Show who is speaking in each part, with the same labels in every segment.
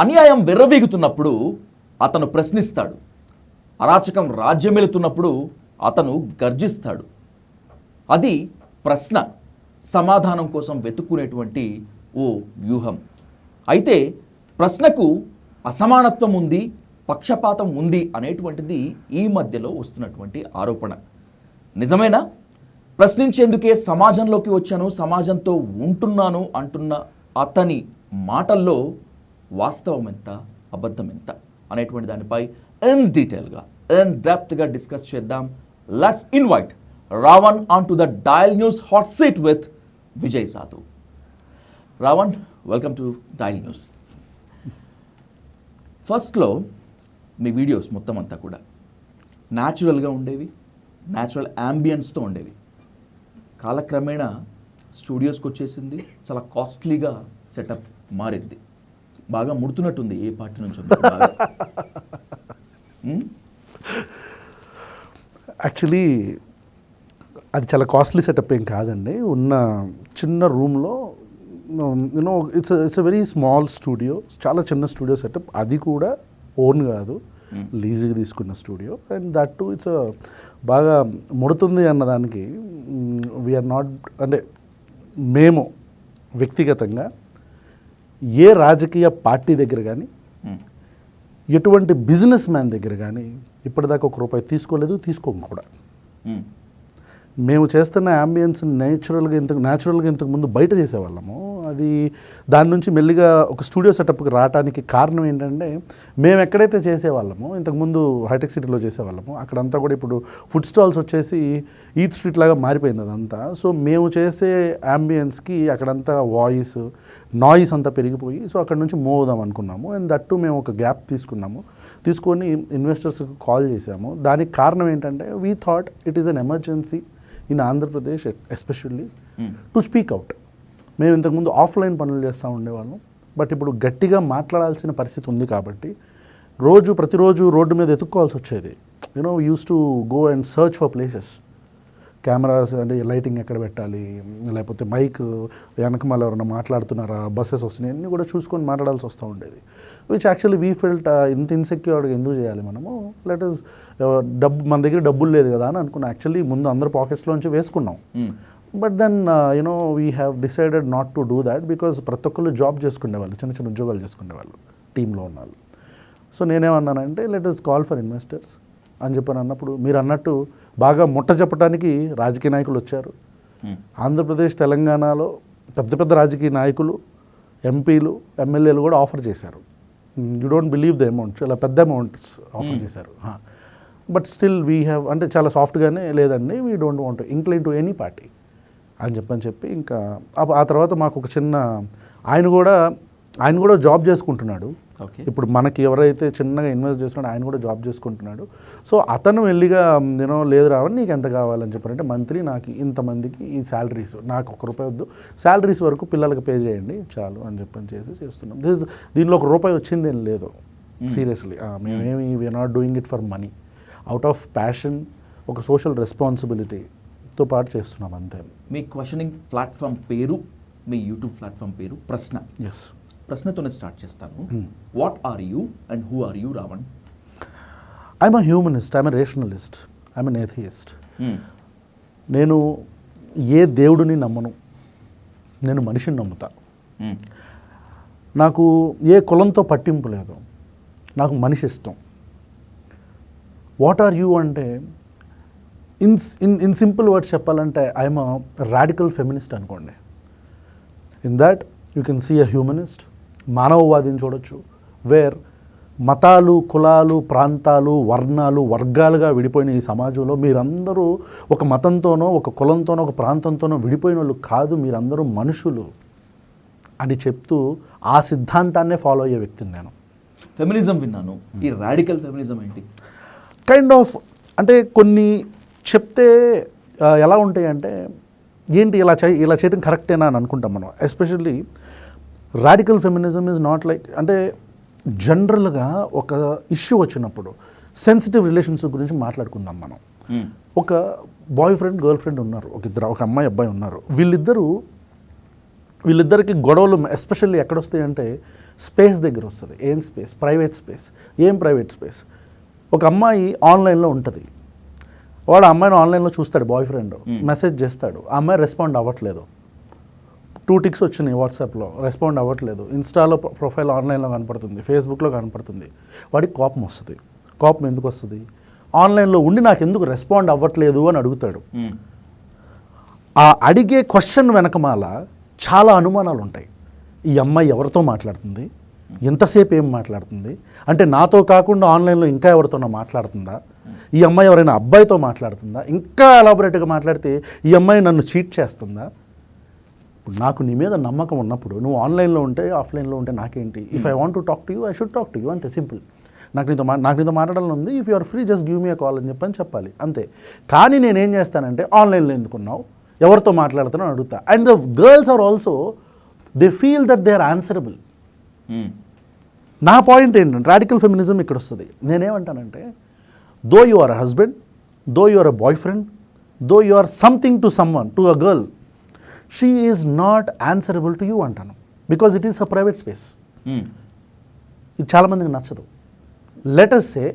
Speaker 1: అన్యాయం విర్రవీగుతున్నప్పుడు అతను ప్రశ్నిస్తాడు. అరాచకం రాజ్యమెలుతున్నప్పుడు అతను గర్జిస్తాడు. అది ప్రశ్న, సమాధానం కోసం వెతుక్కునేటువంటి ఓ వ్యూహం. అయితే ప్రశ్నకు అసమానత్వం ఉంది, పక్షపాతం ఉంది అనేటువంటిది ఈ మధ్యలో వస్తున్నటువంటి ఆరోపణ. నిజమేనా? ప్రశ్నించేందుకే సమాజంలోకి వచ్చాను, సమాజంతో ఉంటున్నాను అంటున్న అతని మాటల్లో వాస్తవం ఎంత, అబద్ధం ఎంత అనేటువంటి దానిపై ఇన్ డీటెయిల్గా, ఇన్ డెప్త్గా డిస్కస్ చేద్దాం. Let's invite Ravan on to the dial news hot seat with Vijay Sadhu. Ravan, welcome to dial news. ఫస్ట్లో మీ వీడియోస్ మొత్తం అంతా కూడా న్యాచురల్గా ఉండేవి, న్యాచురల్ యాంబియన్స్తో ఉండేవి. కాలక్రమేణా స్టూడియోస్కి వచ్చేసింది, చాలా కాస్ట్లీగా సెటప్ మారింది. బాగా ముడుతున్నట్టుంది ఏ పార్టీ నుంచో.
Speaker 2: యాక్చువల్లీ అది చాలా కాస్ట్లీ సెటప్ ఏం కాదండి. ఉన్న చిన్న రూమ్లో you know it's a very small studio, చాలా చిన్న స్టూడియో సెటప్. అది కూడా ఓన్ కాదు, లీజుకి తీసుకున్న studio. And that to it's బాగా ముడుతుంది అన్నదానికి వీఆర్ నాట్, అంటే మేము వ్యక్తిగతంగా ఏ రాజకీయ పార్టీ దగ్గర కానీ, ఎటువంటి బిజినెస్ మ్యాన్ దగ్గర కానీ ఇప్పటిదాకా ₹1 తీసుకోలేదు, తీసుకోము కూడా. మేము చేస్తున్న యాంబియన్స్ న్యాచురల్గా ఇంతకు ముందు బయట చేసేవాళ్ళము. అది దాని నుంచి మెల్లిగా ఒక స్టూడియో సెటప్కి రావడానికి కారణం ఏంటంటే, మేము ఎక్కడైతే చేసేవాళ్ళమో ఇంతకుముందు హైటెక్ సిటీలో చేసేవాళ్ళము, అక్కడంతా కూడా ఇప్పుడు ఫుడ్ స్టాల్స్ వచ్చేసి ఈట్ స్ట్రీట్ లాగా మారిపోయింది అదంతా. సో మేము చేసే యాంబియన్స్కి అక్కడంతా నాయిస్ అంతా పెరిగిపోయి, సో అక్కడ నుంచి మూవ్ అవుదాం అనుకున్నాము. అండ్ దట్టు మేము ఒక గ్యాప్ తీసుకొని ఇన్వెస్టర్స్కి కాల్ చేసాము. దానికి కారణం ఏంటంటే, we thought it is an emergency in Andhra Pradesh especially to speak out. మేము ఇంతకుముందు ఆఫ్లైన్ పనులు చేస్తూ ఉండేవాళ్ళం, బట్ ఇప్పుడు గట్టిగా మాట్లాడాల్సిన పరిస్థితి ఉంది కాబట్టి ప్రతిరోజు రోడ్డు మీద ఎత్తుక్కోవాల్సి వచ్చేది. You know use to go and search for places, cameras అంటే లైటింగ్ ఎక్కడ పెట్టాలి, లేకపోతే మైక్ వెనకమాల ఎవరైనా మాట్లాడుతున్నారా, బస్సెస్ వస్తున్నాయి, అన్నీ కూడా చూసుకొని మాట్లాడాల్సి వస్తూ ఉండేది. విచ్ యాక్చువల్లీ వీ ఫెల్ట్ ఇంత ఇన్సెక్యూర్డ్గా ఎందుకు చేయాలి మనము, లెట్ ఇస్ మన దగ్గర డబ్బులు లేదు కదా అని అనుకున్నాం. యాక్చువల్లీ ముందు అందరు పాకెట్స్లోంచి వేసుకున్నాం. But then you know we have decided not to do that, because ప్రతి ఒక్కళ్ళు జాబ్ చేసుకునేవాళ్ళు, చిన్న చిన్న ఉద్యోగాలు చేసుకునేవాళ్ళు టీంలో ఉన్నవాళ్ళు. సో నేనేమన్నానంటే, let is call for investors అని చెప్పని అన్నప్పుడు, మీరు అన్నట్టు బాగా ముట్ట చెప్పడానికి రాజకీయ నాయకులు వచ్చారు. ఆంధ్రప్రదేశ్, తెలంగాణలో పెద్ద పెద్ద రాజకీయ నాయకులు, ఎంపీలు, ఎమ్మెల్యేలు కూడా ఆఫర్ చేశారు. You don't believe the amount, చాలా పెద్ద అమౌంట్స్ ఆఫర్ చేశారు. బట్ స్టిల్ వీ హ్యావ్, అంటే చాలా సాఫ్ట్గానే, లేదండి we don't want incline to any party అని చెప్పి ఇంకా ఆ తర్వాత మాకు ఒక చిన్న ఆయన కూడా జాబ్ చేసుకుంటున్నాడు. ఇప్పుడు మనకి ఎవరైతే చిన్నగా ఇన్వెస్ట్ చేస్తున్నాడో ఆయన కూడా జాబ్ చేసుకుంటున్నాడు. సో అతను వెళ్ళిగా లేదు రావని నీకు ఎంత కావాలని చెప్పారంటే, మంత్లీ నాకు ఇంతమందికి ఈ శాలరీస్, నాకు ₹1 వద్దు, శాలరీస్ వరకు పిల్లలకి పే చేయండి చాలు అని చేస్తున్నాం. దీనిలో ₹1 వచ్చిందేం లేదు సీరియస్లీ. మేమేమి we are not doing it for money, out of passion, ఒక సోషల్ రెస్పాన్సిబిలిటీతో పాటు చేస్తున్నాం అంతే.
Speaker 1: మీ క్వశ్చనింగ్ ప్లాట్ఫామ్ పేరు, మీ యూట్యూబ్ ప్లాట్ఫామ్ పేరు ప్రశ్న.
Speaker 2: ఎస్,
Speaker 1: ప్రశ్నతోనే స్టార్ట్ చేస్తాను. What are you and who are you, Ravan?
Speaker 2: I'm a humanist, I'm a rationalist, I'm an atheist. నేను ఏ దేవుడిని నమ్మను, నేను మనిషిని నమ్ముతా. నాకు ఏ కులంతో పట్టింపు లేదు, నాకు మనిషి ఇష్టం. వాట్ ఆర్ యూ అంటే, ఇన్ సింపుల్ వర్డ్స్ చెప్పాలంటే, ఐఎమ్ అ రాడికల్ ఫెమినిస్ట్ అనుకోండి. In that you can see a humanist, మానవవాదిని చూడొచ్చు, వేర్ మతాలు, కులాలు, ప్రాంతాలు, వర్ణాలు, వర్గాలుగా విడిపోయిన ఈ సమాజంలో మీరందరూ ఒక మతంతోనో, ఒక కులంతోనో, ఒక ప్రాంతంతోనో విడిపోయిన వాళ్ళు కాదు, మీరందరూ మనుషులు అని చెప్తూ ఆ సిద్ధాంతాన్నే ఫాలో అయ్యే వ్యక్తిని నేను.
Speaker 1: ఫెమినిజం విన్నాను, ఈ రాడికల్ ఫెమినిజం ఏంటి?
Speaker 2: కైండ్ ఆఫ్, అంటే కొన్ని చెప్తే ఎలా ఉంటాయి అంటే, ఏంటి ఇలా చేయడం కరెక్టేనా అని అనుకుంటాం మనం. Especially radical feminism is not like, అంటే జనరల్గా ఒక ఇష్యూ వచ్చినప్పుడు సెన్సిటివ్ రిలేషన్స్ గురించి మాట్లాడుకుందాం మనం. ఒక బాయ్ ఫ్రెండ్, గర్ల్ ఫ్రెండ్ ఉన్నారు, ఒక అమ్మాయి అబ్బాయి ఉన్నారు. వీళ్ళిద్దరికి గొడవలు ఎస్పెషల్లీ ఎక్కడొస్తాయి అంటే, స్పేస్ దగ్గర వస్తుంది. ఏం స్పేస్? Private space. ఏం ప్రైవేట్ స్పేస్? ఒక అమ్మాయి ఆన్లైన్లో ఉంటుంది, వాడు అమ్మాయిని ఆన్లైన్లో చూస్తాడు, బాయ్ ఫ్రెండ్ మెసేజ్ చేస్తాడు, ఆ అమ్మాయి రెస్పాండ్ అవ్వట్లేదు, 2 టిక్స్ వచ్చినాయి వాట్సాప్లో, రెస్పాండ్ అవ్వట్లేదు, ఇన్స్టాలో ప్రొఫైల్ ఆన్లైన్లో కనపడుతుంది, ఫేస్బుక్లో కనపడుతుంది, వాడికి కోపం వస్తుంది. కోపం ఎందుకు వస్తుంది? ఆన్లైన్లో ఉండి నాకు ఎందుకు రెస్పాండ్ అవ్వట్లేదు అని అడుగుతాడు. ఆ అడిగే క్వశ్చన్ వెనకమాల చాలా అనుమానాలు ఉంటాయి. ఈ అమ్మాయి ఎవరితో మాట్లాడుతుంది, ఎంతసేపు ఏం మాట్లాడుతుంది, అంటే నాతో కాకుండా ఆన్లైన్లో ఇంకా ఎవరితోనో మాట్లాడుతుందా, ఈ అమ్మాయి ఎవరైనా అబ్బాయితో మాట్లాడుతుందా, ఇంకా ఎలాబొరేట్గా మాట్లాడితే ఈ అమ్మాయి నన్ను చీట్ చేస్తుందా. ఇప్పుడు నాకు నీ మీద నమ్మకం ఉన్నప్పుడు నువ్వు ఆన్లైన్లో ఉంటే ఆఫ్లైన్లో ఉంటే నాకేంటి? If I want to talk to you, I should talk to you, అంతే సింపుల్. నాకు నీతో మాట్లాడాలని ఉంది, if you are free just give me a call అని చెప్పాలి అంతే. కానీ నేనేం చేస్తానంటే ఆన్లైన్లో ఎందుకున్నావు, ఎవరితో మాట్లాడుతున్నావు అని అడుగుతా. And the girls are also they feel that they are answerable. నా పాయింట్ ఏంటంటే రాడికల్ ఫెమినిజం ఇక్కడ వస్తుంది. నేనేమంటానంటే though you are a husband, though you are a boyfriend, though you are something to someone, to a girl, she is not answerable to you అంటాను. Because it is a private space. ఇది చాలామందికి నచ్చదు. Let us సే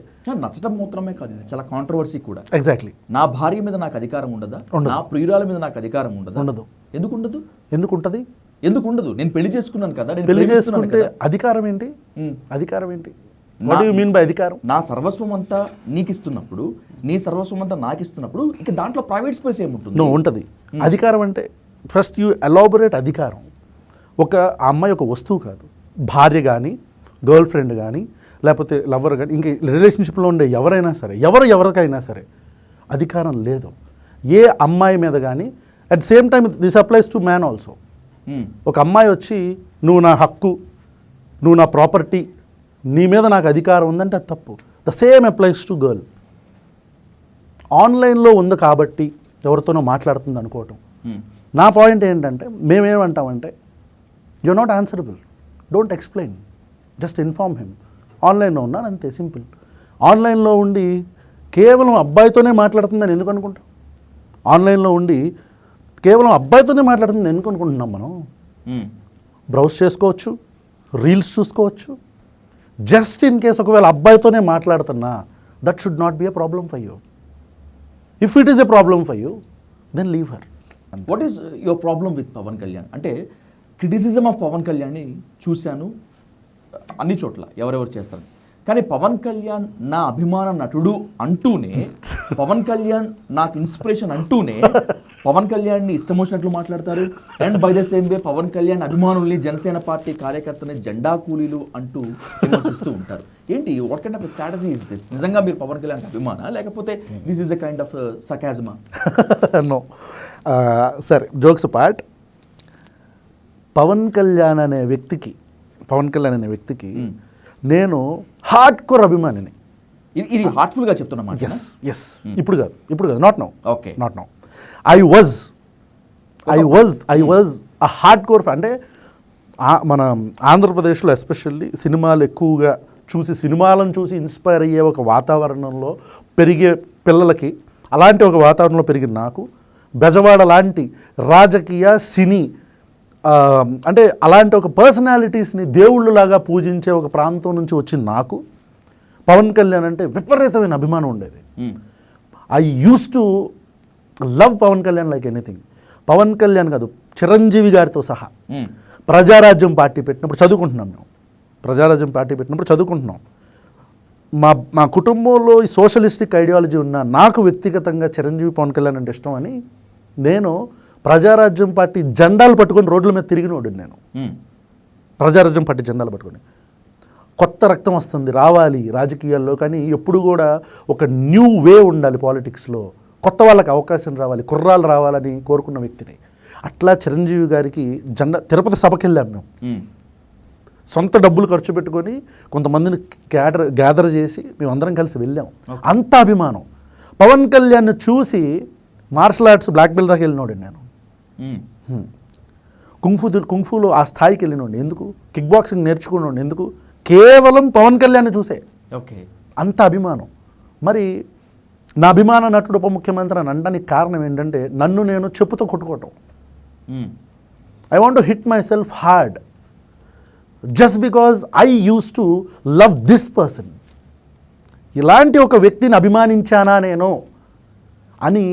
Speaker 1: నచ్చటం మాత్రమే కాదు, ఇది చాలా controversy కూడా.
Speaker 2: Exactly.
Speaker 1: నా భార్య మీద నాకు అధికారం ఉండదా, నా ప్రియురాల మీద నాకు అధికారం ఉండదా?
Speaker 2: ఉండదు.
Speaker 1: ఎందుకు ఉండదు?
Speaker 2: ఎందుకు ఉంటుంది?
Speaker 1: ఎందుకు ఉండదు? నేను పెళ్లి చేసుకున్నాను కదా, నేను
Speaker 2: పెళ్లి చేసుకుంటే అధికారం ఏంటి? అధికారం ఏంటి? వాట్ యు మీన్ బై అధికారం?
Speaker 1: నా సర్వస్వం అంతా నీకు ఇస్తున్నప్పుడు, నీ సర్వస్వం అంతా నాకు ఇస్తున్నప్పుడు ఇక దాంట్లో ప్రైవేట్ స్పేస్ ఏముంటుంది?
Speaker 2: నో, ఉంటుంది. అధికారం అంటే ఫస్ట్ యూ ఎలాబొరేట్ అధికారం. ఒక అమ్మాయి ఒక వస్తువు కాదు, భార్య కానీ, గర్ల్ ఫ్రెండ్ కానీ, లేకపోతే లవర్ కానీ, ఇంకా రిలేషన్షిప్లో ఉండే ఎవరైనా సరే, ఎవరికైనా సరే అధికారం లేదు ఏ అమ్మాయి మీద కానీ. At same time this applies to man also. ఒక అమ్మాయి వచ్చి నువ్వు నా హక్కు, నువ్వు నా ప్రాపర్టీ, నీ మీద నాకు అధికారం ఉందంటే అది తప్పు. The same applies to girl. ఆన్లైన్లో ఉంది కాబట్టి ఎవరితోనో మాట్లాడుతుంది అనుకోవటం. నా పాయింట్ ఏంటంటే మేమేమంటామంటే you are not answerable, don't explain, just inform him. ఆన్లైన్లో ఉన్నాను అంతే, సింపుల్. ఆన్లైన్లో ఉండి కేవలం అబ్బాయితోనే మాట్లాడుతుందని ఎందుకు అనుకుంటాం? ఆన్లైన్లో ఉండి కేవలం అబ్బాయితోనే మాట్లాడుతుంది ఎందుకు అనుకుంటున్నాం మనం? బ్రౌజ్ చేసుకోవచ్చు, రీల్స్ చూసుకోవచ్చు. జస్ట్ ఇన్ కేస్ ఒకవేళ అబ్బాయితోనే మాట్లాడుతున్నా, that should not be a problem for you. If it is a problem for you, then leave her.
Speaker 1: What is your problem with Pawan Kalyan? అంటే క్రిటిసిజం ఆఫ్ పవన్ కళ్యాణ్ని చూశాను అన్ని చోట్ల, ఎవరెవరు చేస్తారు. కానీ పవన్ కళ్యాణ్ నా అభిమాన నటుడు అంటూనే, పవన్ కళ్యాణ్ నాకు ఇన్స్పిరేషన్ అంటూనే పవన్ కళ్యాణ్ని ఇష్టం వచ్చినట్లు మాట్లాడతారు. And by the same way Pawan Kalyan అభిమానుల్ని, జనసేన పార్టీ కార్యకర్తని జెండా కూలీలు అంటూ విమర్శిస్తూ ఉంటారు. ఏంటి, what kind of strategy is this? నిజంగా మీరు పవన్ కళ్యాణ్ అభిమాన, లేకపోతే this is a kind of సకాజమా?
Speaker 2: నో, సరే, జోక్స్ అపార్ట్. పవన్ కళ్యాణ్ అనే వ్యక్తికి నేను హార్డ్ కోర్ అభిమానిని.
Speaker 1: ఇది హార్ట్ఫుల్గా చెప్తున్నా.
Speaker 2: ఎస్, ఇప్పుడు కాదు, not now.
Speaker 1: Okay,
Speaker 2: not now. I was a hard core fan. అంటే మన ఆంధ్రప్రదేశ్లో ఎస్పెషల్లీ సినిమాలు ఎక్కువగా సినిమాలను చూసి ఇన్స్పైర్ అయ్యే ఒక వాతావరణంలో పెరిగే పిల్లలకి, అలాంటి ఒక వాతావరణంలో పెరిగిన నాకు, బెజవాడ లాంటి రాజకీయ సినీ అంటే అలాంటి ఒక పర్సనాలిటీస్ని దేవుళ్ళలాగా పూజించే ఒక ప్రాంతం నుంచి వచ్చిన నాకు పవన్ కళ్యాణ్ అంటే విపరీతమైన అభిమానం ఉండేది. I use to love Pawan Kalyan like anything. Pawan Kalyan కాదు, చిరంజీవి గారితో సహా ప్రజారాజ్యం పార్టీ పెట్టినప్పుడు చదువుకుంటున్నాం మేము. మా కుటుంబంలో ఈ సోషలిస్టిక్ ఐడియాలజీ ఉన్న నాకు వ్యక్తిగతంగా చిరంజీవి పవన్ కళ్యాణ్ అంటే ఇష్టం అని నేను ప్రజారాజ్యం పార్టీ జెండాలు పట్టుకొని రోడ్ల మీద తిరిగినోడు. నేను ప్రజారాజ్యం పార్టీ జెండాలు పట్టుకొని, కొత్త రక్తం వస్తుంది రావాలి రాజకీయాల్లో, కానీ ఎప్పుడు కూడా ఒక న్యూ వే ఉండాలి పాలిటిక్స్లో, కొత్త వాళ్ళకి అవకాశం రావాలి, కుర్రాలు రావాలని కోరుకున్న వ్యక్తిని. అట్లా చిరంజీవి గారికి తిరుపతి సభకి వెళ్ళాం మేము. సొంత డబ్బులు ఖర్చు పెట్టుకొని కొంతమందిని గ్యాదర్ చేసి మేమందరం కలిసి వెళ్ళాం. అంత అభిమానం. పవన్ కళ్యాణ్ చూసి మార్షల్ ఆర్ట్స్ బ్లాక్ బెల్ట్ దాకా వెళ్ళినోడు నేను. కుంఫులో ఆ స్థాయికి వెళ్ళినోండి ఎందుకు? కిక్ బాక్సింగ్ నేర్చుకున్నాడు ఎందుకు? కేవలం పవన్ కళ్యాణ్ చూసే.
Speaker 1: ఓకే,
Speaker 2: అంత అభిమానం. మరి నా అభిమాన నటుడు ఉప ముఖ్యమంత్రి అని అనడానికి కారణం ఏంటంటే నన్ను నేను చెప్పుతో కొట్టుకోవటం. I want to hit myself hard. Just because I use to love this person. ఇలాంటి ఒక వ్యక్తిని అభిమానించానా నేను అని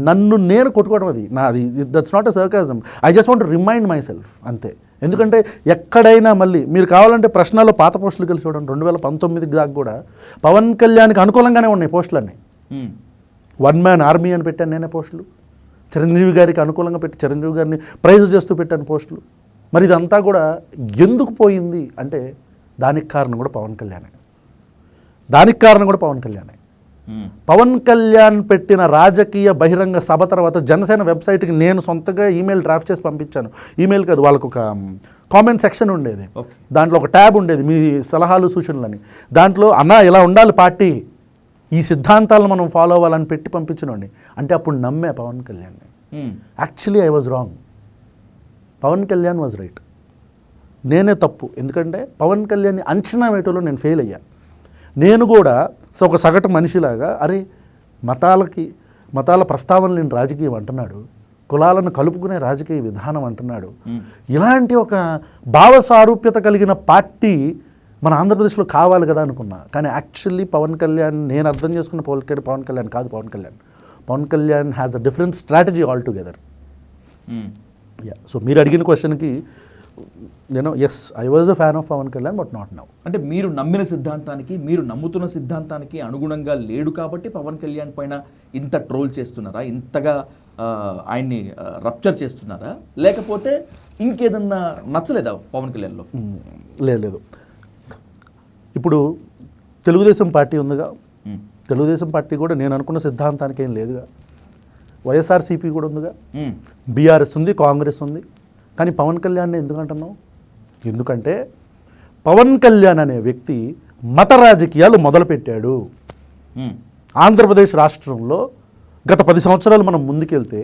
Speaker 2: నన్ను నేను కొట్టుకోవడం అది నాది. That's not a sarcasm. I just want to remind myself అంతే. ఎందుకంటే ఎక్కడైనా మళ్ళీ మీరు కావాలంటే ప్రశ్నలో పాత పోస్టులు కలిసి చూడండి, 2019 దాకా కూడా పవన్ కళ్యాణ్కి అనుకూలంగానే ఉన్నాయి పోస్టులన్నీ. వన్ మ్యాన్ ఆర్మీ అని పెట్టాను నేనే పోస్టులు. చిరంజీవి గారికి అనుకూలంగా పెట్టి చిరంజీవి గారిని ప్రైజ్ చేస్తూ పెట్టాను పోస్టులు. మరి ఇదంతా కూడా ఎందుకు పోయింది అంటే దానికి కారణం కూడా పవన్ కళ్యాణే. పవన్ కళ్యాణ్ పెట్టిన రాజకీయ బహిరంగ సభ తర్వాత జనసేన వెబ్సైట్కి నేను సొంతగా ఈమెయిల్ డ్రాఫ్ట్ చేసి పంపించాను. ఈమెయిల్ కాదు, వాళ్ళకు ఒక కామెంట్ సెక్షన్ ఉండేది, దాంట్లో ఒక ట్యాబ్ ఉండేది మీ సలహాలు సూచనలని. దాంట్లో అన్నా ఇలా ఉండాలి పార్టీ, ఈ సిద్ధాంతాలను మనం ఫాలో అవ్వాలని పెట్టి పంపించినండి. అంటే అప్పుడు నమ్మే పవన్ కళ్యాణ్ని. Actually I was wrong, Pawan Kalyan was right, నేనే తప్పు. ఎందుకంటే పవన్ కళ్యాణ్ని అంచనా వేయటంలో నేను ఫెయిల్ అయ్యాను. నేను కూడా ఒక సగటు మనిషిలాగా అరే మతాల ప్రస్తావన లేని రాజకీయం అంటున్నాడు, కులాలను కలుపుకునే రాజకీయ విధానం అంటున్నాడు, ఇలాంటి ఒక భావ సారూప్యత కలిగిన పార్టీ మన ఆంధ్రప్రదేశ్లో కావాలి కదా అనుకున్నా. కానీ యాక్చువల్లీ పవన్ కళ్యాణ్, నేను అర్థం చేసుకున్న పవన్ కళ్యాణ్ కాదు. Pawan Kalyan has a different strategy all together. So మీరు అడిగిన క్వశ్చన్కి yes, I was a fan of Pawan Kalyan, but not now.
Speaker 1: అంటే మీరు నమ్మిన సిద్ధాంతానికి, మీరు నమ్ముతున్న సిద్ధాంతానికి అనుగుణంగా లేడు కాబట్టి పవన్ కళ్యాణ్ పైన ఇంత ట్రోల్ చేస్తున్నారా, ఇంతగా ఆయన్ని రప్చర్ చేస్తున్నారా, లేకపోతే ఇంకేదన్నా నచ్చలేదా పవన్ కళ్యాణ్లో?
Speaker 2: లేదు. ఇప్పుడు తెలుగుదేశం పార్టీ ఉందిగా, తెలుగుదేశం పార్టీ కూడా నేను అనుకున్న సిద్ధాంతానికి ఏం లేదుగా. వైఎస్ఆర్సీపీ కూడా ఉందిగా, బీఆర్ఎస్ ఉంది, కాంగ్రెస్ ఉంది. కానీ పవన్ కళ్యాణ్ ఎందుకు అంటున్నావు? ఎందుకంటే పవన్ కళ్యాణ్ అనే వ్యక్తి మత రాజకీయాలు మొదలుపెట్టాడు. ఆంధ్రప్రదేశ్ రాష్ట్రంలో గత 10 సంవత్సరాలు మనం ముందుకెళ్తే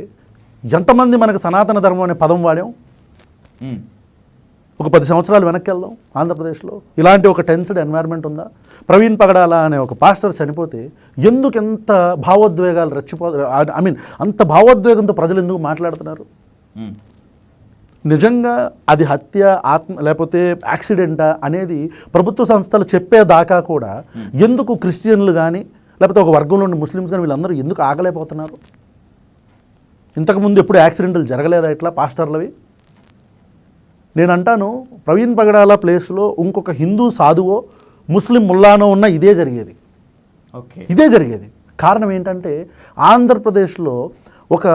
Speaker 2: ఎంతమంది మనకు సనాతన ధర్మం అనే పదం వాడాం? ఒక 10 సంవత్సరాలు వెనక్కి వెళ్దాం. ఆంధ్రప్రదేశ్లో ఇలాంటి ఒక టెన్స్డ్ ఎన్వైర్న్మెంట్ ఉందా? ప్రవీణ్ పగడాల అనే ఒక పాస్టర్ చనిపోతే ఎంత భావోద్వేగాలు అంత భావోద్వేగంతో ప్రజలు ఎందుకు మాట్లాడుతున్నారు? నిజంగా అది హత్య, లేకపోతే యాక్సిడెంటా అనేది ప్రభుత్వ సంస్థలు చెప్పేదాకా కూడా ఎందుకు క్రిస్టియన్లు కానీ లేకపోతే ఒక వర్గంలోని ముస్లిమ్స్ కానీ వీళ్ళందరూ ఎందుకు ఆగలేకపోతున్నారు? ఇంతకుముందు ఎప్పుడు యాక్సిడెంట్లు జరగలేదా ఇట్లా పాస్టర్లవి? నేను అంటాను, ప్రవీణ్ పగడాల ప్లేస్లో ఇంకొక హిందూ సాధువో ముస్లిం ముల్లానో ఉన్న ఇదే జరిగేది. కారణం ఏంటంటే ఆంధ్రప్రదేశ్లో ఒక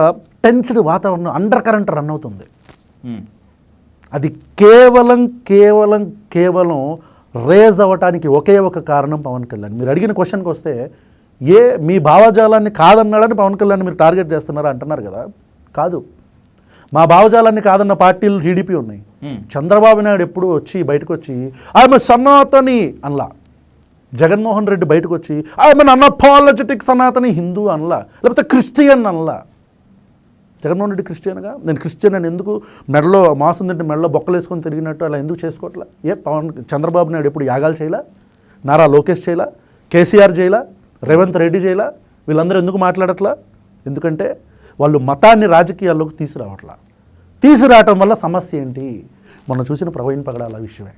Speaker 2: టెన్స్డ్ వాతావరణం, అండర్ కరెంట్ రన్ అవుతుంది. అది కేవలం రేజ్ అవ్వటానికి ఒకే ఒక కారణం పవన్ కళ్యాణ్. మీరు అడిగిన క్వశ్చన్కి వస్తే, మీ భావజాలాన్ని కాదన్నాడని పవన్ కళ్యాణ్ మీరు టార్గెట్ చేస్తున్నారా అంటున్నారు కదా. కాదు, మా భావజాలాన్ని కాదన్న పార్టీలు టీడీపీ ఉన్నాయి. చంద్రబాబు నాయుడు ఎప్పుడు బయటకు వచ్చి ఆమె సనాతని అనలా. జగన్మోహన్ రెడ్డి బయటకు వచ్చి ఆమె అన్అపాలజెటిక్ సనాతని హిందూ అనలా, లేకపోతే క్రిస్టియన్ అనలా. జగన్మోహన్ రెడ్డి క్రిస్టియన్గా, నేను క్రిస్టియన్ అని ఎందుకు మెడలో మాసం తింటే మెడలో బొక్కలు వేసుకొని తిరిగినట్టు అలా ఎందుకు చేసుకోవట్లా? చంద్రబాబు నాయుడు ఎప్పుడు యాగాలు చేయలా? నారా లోకేష్ చేయలా? కేసీఆర్ చేయలా? రేవంత్ రెడ్డి చేయలా? వీళ్ళందరూ ఎందుకు మాట్లాడట్లా? ఎందుకంటే వాళ్ళు మతాన్ని రాజకీయాల్లోకి తీసుకురావటం వల్ల సమస్య ఏంటి? మొన్న చూసిన ప్రవీణ్ పగడాల విషయమే.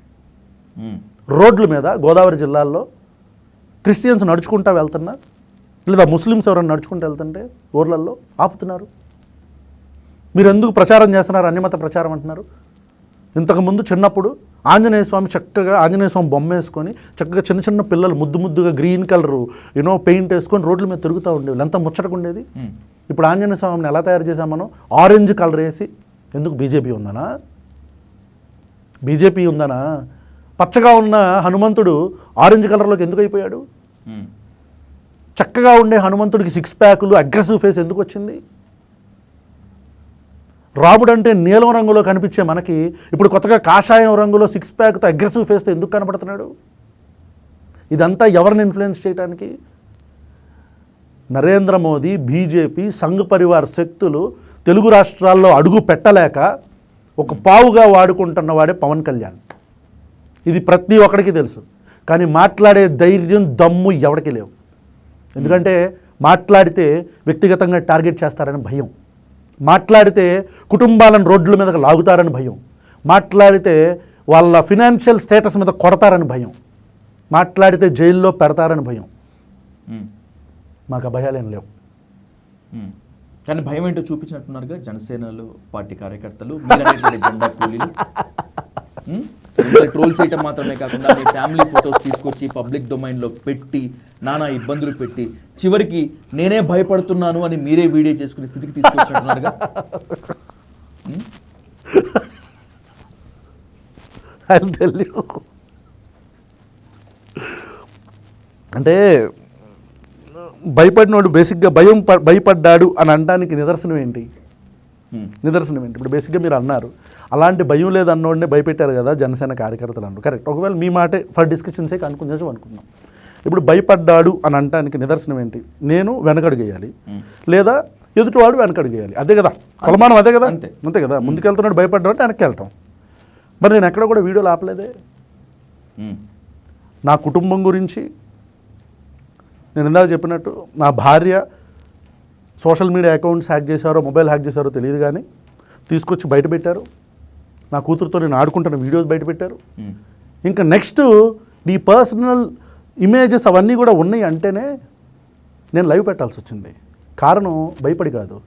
Speaker 2: రోడ్ల మీద గోదావరి జిల్లాల్లో క్రిస్టియన్స్ నడుచుకుంటూ వెళ్తున్నా, లేదా ముస్లిమ్స్ ఎవరైనా నడుచుకుంటూ వెళ్తుంటే ఊర్లల్లో ఆపుతున్నారు. మీరు ఎందుకు ప్రచారం చేస్తున్నారు, అన్యమత ప్రచారం అంటున్నారు? ఇంతకుముందు చిన్నప్పుడు ఆంజనేయ స్వామి బొమ్మ వేసుకొని చక్కగా చిన్న పిల్లలు ముద్దుగా గ్రీన్ కలరు పెయింట్ వేసుకొని రోడ్ల మీద తిరుగుతూ ఉండేవి. ఎంత ముచ్చటగా ఉండేది. ఇప్పుడు ఆంజనేయ స్వామిని ఎలా తయారు చేసాం మనం? ఆరెంజ్ కలర్ వేసి. ఎందుకు? బీజేపీ ఉందనా? పచ్చగా ఉన్న హనుమంతుడు ఆరెంజ్ కలర్లోకి ఎందుకు అయిపోయాడు? చక్కగా ఉండే హనుమంతుడికి 6 ప్యాకులు, అగ్రెసివ్ ఫేస్ ఎందుకు వచ్చింది? రాముడు అంటే నీలం రంగులో కనిపించే మనకి ఇప్పుడు కొత్తగా కాషాయం రంగులో 6 ప్యాక్తో అగ్రెసివ్ ఫేస్తో ఎందుకు కనపడుతున్నాడు? ఇదంతా ఎవరిని ఇన్ఫ్లుయెన్స్ చేయడానికి? నరేంద్ర మోదీ, బీజేపీ, సంఘ్ పరివార్ శక్తులు తెలుగు రాష్ట్రాల్లో అడుగు పెట్టలేక ఒక పావుగా వాడుకుంటున్న వాడే పవన్ కళ్యాణ్. ఇది ప్రతి ఒక్కడికి తెలుసు. కానీ మాట్లాడే ధైర్యం, దమ్ము ఎవరికి లేవు. ఎందుకంటే మాట్లాడితే వ్యక్తిగతంగా టార్గెట్ చేస్తారని భయం, మాట్లాడితే కుటుంబాలను రోడ్ల మీదకి లాగుతారని భయం, మాట్లాడితే వాళ్ళ ఫినాన్షియల్ స్టేటస్ మీద కొడతారని భయం, మాట్లాడితే జైల్లో పెడతారని భయం. మాకు ఆ భయాలేం లేవు.
Speaker 1: కానీ భయం ఏంటో చూపించినట్టున్నారుగా జనసేనలో పార్టీ కార్యకర్తలు, మీరనేటువంటి జెండా కూలీలు. ట్రోల్ చేయటం మాత్రమే కాకుండా మీ ఫ్యామిలీ ఫొటోస్ తీసుకొచ్చి పబ్లిక్ డొమైన్లో పెట్టి నానా ఇబ్బందులు పెట్టి చివరికి నేనే భయపడుతున్నాను అని మీరే వీడియో చేసుకునే స్థితికి తీసుకొచ్చినట్టున్నారుగా.
Speaker 2: I'll tell you. అంటే భయపడినోడు బేసిక్గా భయపడ్డాడు అని అనడానికి నిదర్శనం ఏంటి? ఇప్పుడు బేసిక్గా మీరు అన్నారు అలాంటి భయం లేదన్నోడినే భయపెట్టారు కదా జనసేన కార్యకర్తలు అన్నారు. కరెక్ట్. ఒకవేళ మీ మాటే ఫర్ డిస్కషన్సే అనుకున్నాం. ఇప్పుడు భయపడ్డాడు అని అనడానికి నిదర్శనం ఏంటి? నేను వెనకడుగేయాలి లేదా ఎదుటివాడు వెనకడుగేయాలి. అదే కదా కొలమానం, అదే కదా, అంతే కదా. ముందుకెళ్తున్నాడు భయపడ్డాడు అంటే వెనక్కి వెళ్ళటం. మరి నేను ఎక్కడ కూడా వీడియోలు ఆపలేదే. నా కుటుంబం గురించి నేను ఇందాక చెప్పినట్టు నా భార్య సోషల్ మీడియా అకౌంట్స్ హ్యాక్ చేశారో మొబైల్ హ్యాక్ చేశారో తెలియదు కానీ తీసుకొచ్చి బయట పెట్టారు. నా కూతురుతో నేను ఆడుకుంటున్న వీడియోస్ బయట పెట్టారు. ఇంకా నెక్స్ట్ నీ పర్సనల్ ఇమేజెస్ అవన్నీ కూడా ఉన్నాయి అంటేనే నేను లైవ్ పెట్టాల్సి వచ్చింది. కారణం భయపడి కాదు,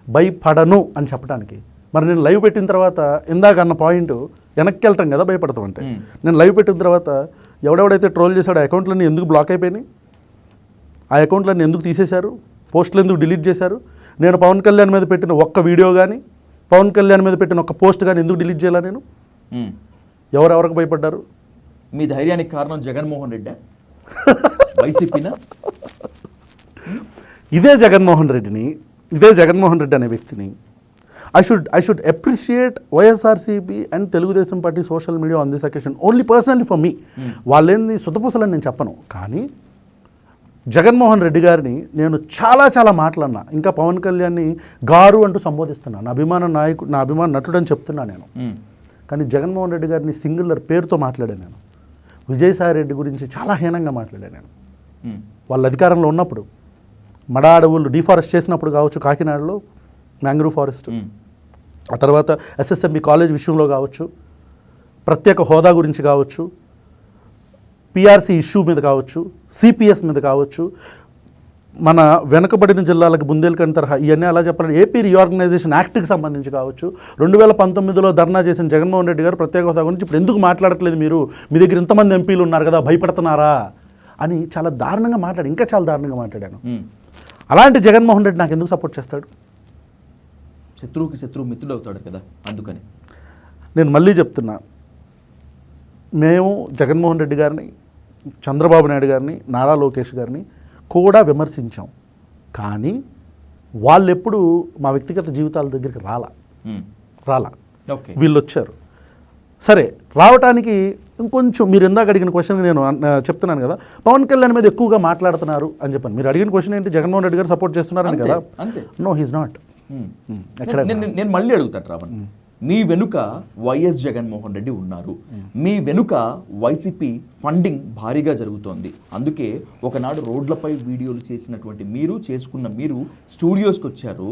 Speaker 2: భయపడను అని చెప్పడానికి. మరి నేను లైవ్ పెట్టిన తర్వాత ఇందాక అన్న పాయింట్ వెనక్కి వెళ్ళటం కదా భయపడతాం అంటే. నేను లైవ్ పెట్టిన తర్వాత ఎవడెవడైతే ట్రోల్ చేశాడో ఆ అకౌంట్లన్నీ ఎందుకు బ్లాక్ అయిపోయినాయి, ఆ అకౌంట్లన్నీ ఎందుకు తీసేశారు, పోస్టులు ఎందుకు డిలీట్ చేశారు, నేను పవన్ కళ్యాణ్ మీద పెట్టిన ఒక్క వీడియో కానీ పవన్ కళ్యాణ్ మీద పెట్టిన ఒక్క పోస్ట్ కానీ ఎందుకు డిలీట్ చేయాలా నేను? ఎవరెవరికి భయపడ్డారు?
Speaker 1: మీ ధైర్యానికి కారణం జగన్మోహన్ రెడ్డి, వైసీపీనా?
Speaker 2: ఇదే జగన్మోహన్ రెడ్డి అనే వ్యక్తిని I should appreciate YSRCP and Telugu Desam party social media on this occasion only personally for me. వాళ్ళేంది సుతపూసలని నేను చెప్పను, కానీ జగన్మోహన్ రెడ్డి గారిని నేను చాలా చాలా మాట్లాడినా. ఇంకా పవన్ కళ్యాణ్ని గారు అంటూ సంబోధిస్తున్నాను. నా అభిమాన నటుడు అని చెప్తున్నా నేను. కానీ జగన్మోహన్ రెడ్డి గారిని సింగులర్ పేరుతో మాట్లాడాను నేను. విజయసాయి రెడ్డి గురించి చాలా హీనంగా మాట్లాడాను నేను. వాళ్ళ అధికారంలో ఉన్నప్పుడు మడ అడవులు డిఫారెస్ట్ చేసినప్పుడు కావచ్చు, కాకినాడలో మ్యాంగ్రూవ్ ఫారెస్ట్, ఆ తర్వాత SSMB కాలేజ్ విషయంలో కావచ్చు, ప్రత్యేక హోదా గురించి కావచ్చు, PRC ఇష్యూ మీద కావచ్చు, CPS మీద కావచ్చు, మన వెనుకబడిన జిల్లాలకు బుందేల్ఖండ్ తరహా ఇవన్నీ అలా చెప్పాలంటే ఏపీ రీఆర్గనైజేషన్ యాక్ట్కి సంబంధించి కావచ్చు, 2019లో ధర్నా చేసిన జగన్మోహన్ రెడ్డి గారు ప్రత్యేక హోదా గురించి ఇప్పుడు ఎందుకు మాట్లాడట్లేదు మీరు, మీ దగ్గర ఇంతమంది ఎంపీలు ఉన్నారు కదా భయపడుతున్నారా అని చాలా దారుణంగా ఇంకా చాలా దారుణంగా మాట్లాడాను. అలాంటి జగన్మోహన్ రెడ్డి నాకు ఎందుకు సపోర్ట్ చేస్తాడు?
Speaker 1: శత్రువుకి శత్రువు మిత్రుడు అవుతాడు కదా, అందుకని.
Speaker 2: నేను మళ్ళీ చెప్తున్నా, మేము జగన్మోహన్ రెడ్డి గారిని, చంద్రబాబు నాయుడు గారిని, నారా లోకేష్ గారిని కూడా విమర్శించాం. కానీ వాళ్ళు ఎప్పుడు మా వ్యక్తిగత జీవితాల దగ్గరికి రాలా. వీళ్ళు వచ్చారు. సరే, రావటానికి ఇంకొంచెం మీరు ఇందాక అడిగిన క్వశ్చన్ నేను చెప్తున్నాను కదా, పవన్ కళ్యాణ్ మీద ఎక్కువగా మాట్లాడుతున్నారు అని చెప్పాను. మీరు అడిగిన క్వశ్చన్ ఏంటి, జగన్మోహన్ రెడ్డి గారు సపోర్ట్ చేస్తున్నారని కదా. No, he's not.
Speaker 1: నేను మళ్ళీ అడుగుతాను రావణ్, మీ వెనుక వైఎస్ జగన్మోహన్ రెడ్డి ఉన్నారు, మీ వెనుక వైసీపీ ఫండింగ్ భారీగా జరుగుతోంది. అందుకే ఒకనాడు రోడ్లపై వీడియోలు చేసినటువంటి మీరు స్టూడియోస్కి వచ్చారు.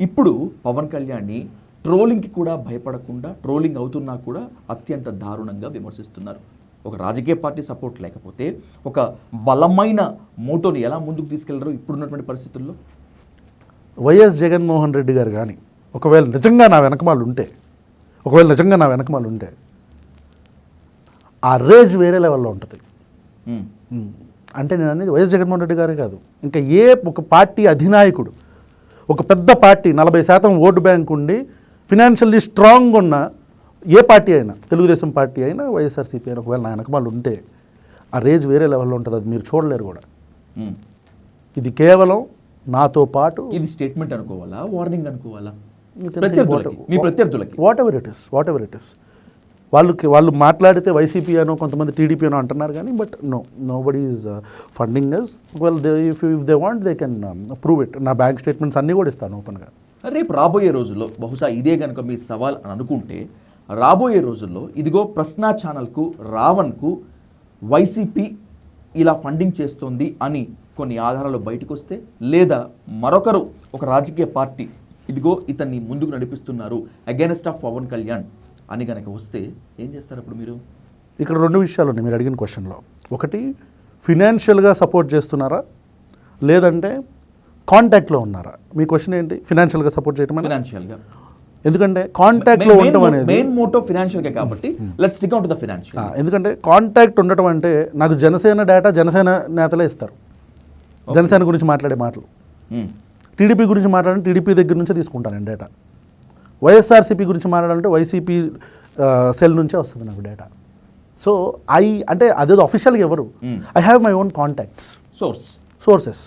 Speaker 1: ఇప్పుడు పవన్ కళ్యాణ్ని ట్రోలింగ్కి కూడా భయపడకుండా, ట్రోలింగ్ అవుతున్నా కూడా అత్యంత దారుణంగా విమర్శిస్తున్నారు. ఒక రాజకీయ పార్టీ సపోర్ట్ లేకపోతే ఒక బలమైన మోటోని ఎలా ముందుకు తీసుకెళ్లరు ఇప్పుడున్నటువంటి పరిస్థితుల్లో?
Speaker 2: వైఎస్ జగన్మోహన్ రెడ్డి గారు కానీ ఒకవేళ నిజంగా నా వెనకమాలు ఉంటే ఆ రేజ్ వేరే లెవెల్లో ఉంటుంది. అంటే నేను అనేది వైఎస్ జగన్మోహన్ రెడ్డి గారే కాదు, ఇంకా ఒక పార్టీ అధినాయకుడు, ఒక పెద్ద పార్టీ 40% ఓటు బ్యాంక్ ఉండి ఫినాన్షియల్లీ స్ట్రాంగ్ ఉన్న ఏ పార్టీ అయినా, తెలుగుదేశం పార్టీ అయినా వైఎస్ఆర్సీపీ అయినా, ఒకవేళ నా వెనకమాలు ఉంటే ఆ రేజ్ వేరే లెవెల్లో ఉంటుంది. అది మీరు చూడలేరు కూడా. ఇది కేవలం నాతో పాటు,
Speaker 1: ఇది స్టేట్మెంట్ అనుకోవాలా, వార్నింగ్ అనుకోవాలా మీ ప్రత్యర్థులకి?
Speaker 2: Whatever it is. వాళ్ళు మాట్లాడితే వైసీపీ అనో కొంతమంది టీడీపీ అనో అంటున్నారు కానీ, but nobody is funding us. Well, if they want they can prove it. నా బ్యాంక్ స్టేట్మెంట్స్ అన్నీ కూడా ఇస్తాను ఓపెన్గా.
Speaker 1: రేపు రాబోయే రోజుల్లో బహుశా ఇదే కనుక మీ సవాల్ అని అనుకుంటే, రాబోయే రోజుల్లో ఇదిగో ప్రశ్న ఛానల్కు, రావణ్కు వైసీపీ ఇలా ఫండింగ్ చేస్తోంది అని కొన్ని ఆధారాలు బయటకు వస్తే, లేదా మరొకరు ఒక రాజకీయ పార్టీ ఇదిగో ఇతన్ని ముందుకు నడిపిస్తున్నారు అగైనెస్ట్ ఆఫ్ పవన్ కళ్యాణ్ అని కనుక వస్తే ఏం చేస్తారు అప్పుడు మీరు?
Speaker 2: ఇక్కడ 2 విషయాలు ఉన్నాయి మీరు అడిగిన క్వశ్చన్లో. ఒకటి, ఫినాన్షియల్గా సపోర్ట్ చేస్తున్నారా లేదంటే కాంటాక్ట్లో ఉన్నారా? మీ క్వశ్చన్ ఏంటి? ఫినాన్షియల్గా సపోర్ట్ చేయడం అంటే
Speaker 1: ఫినాన్షియల్గా,
Speaker 2: ఎందుకంటే కాంటాక్ట్లో ఉండటం అనేది
Speaker 1: మెయిన్ మోటో ఫినాన్షియల్గా కాబట్టి let's stick on to the financial.
Speaker 2: ఎందుకంటే కాంటాక్ట్ ఉండటం అంటే నాకు జనసేన డేటా జనసేన నేతలే ఇస్తారు. జనసేన గురించి మాట్లాడే మాటలు, టీడీపీ గురించి మాట్లాడంటే టీడీపీ దగ్గర నుంచే తీసుకుంటాను నేను డేటా. వైఎస్ఆర్సీపీ గురించి మాట్లాడాలంటే వైసీపీ సెల్ నుంచే వస్తుంది నాకు డేటా. సో అంటే అదేదో అఫీషియల్గా ఎవరు, I have my own contacts, sources.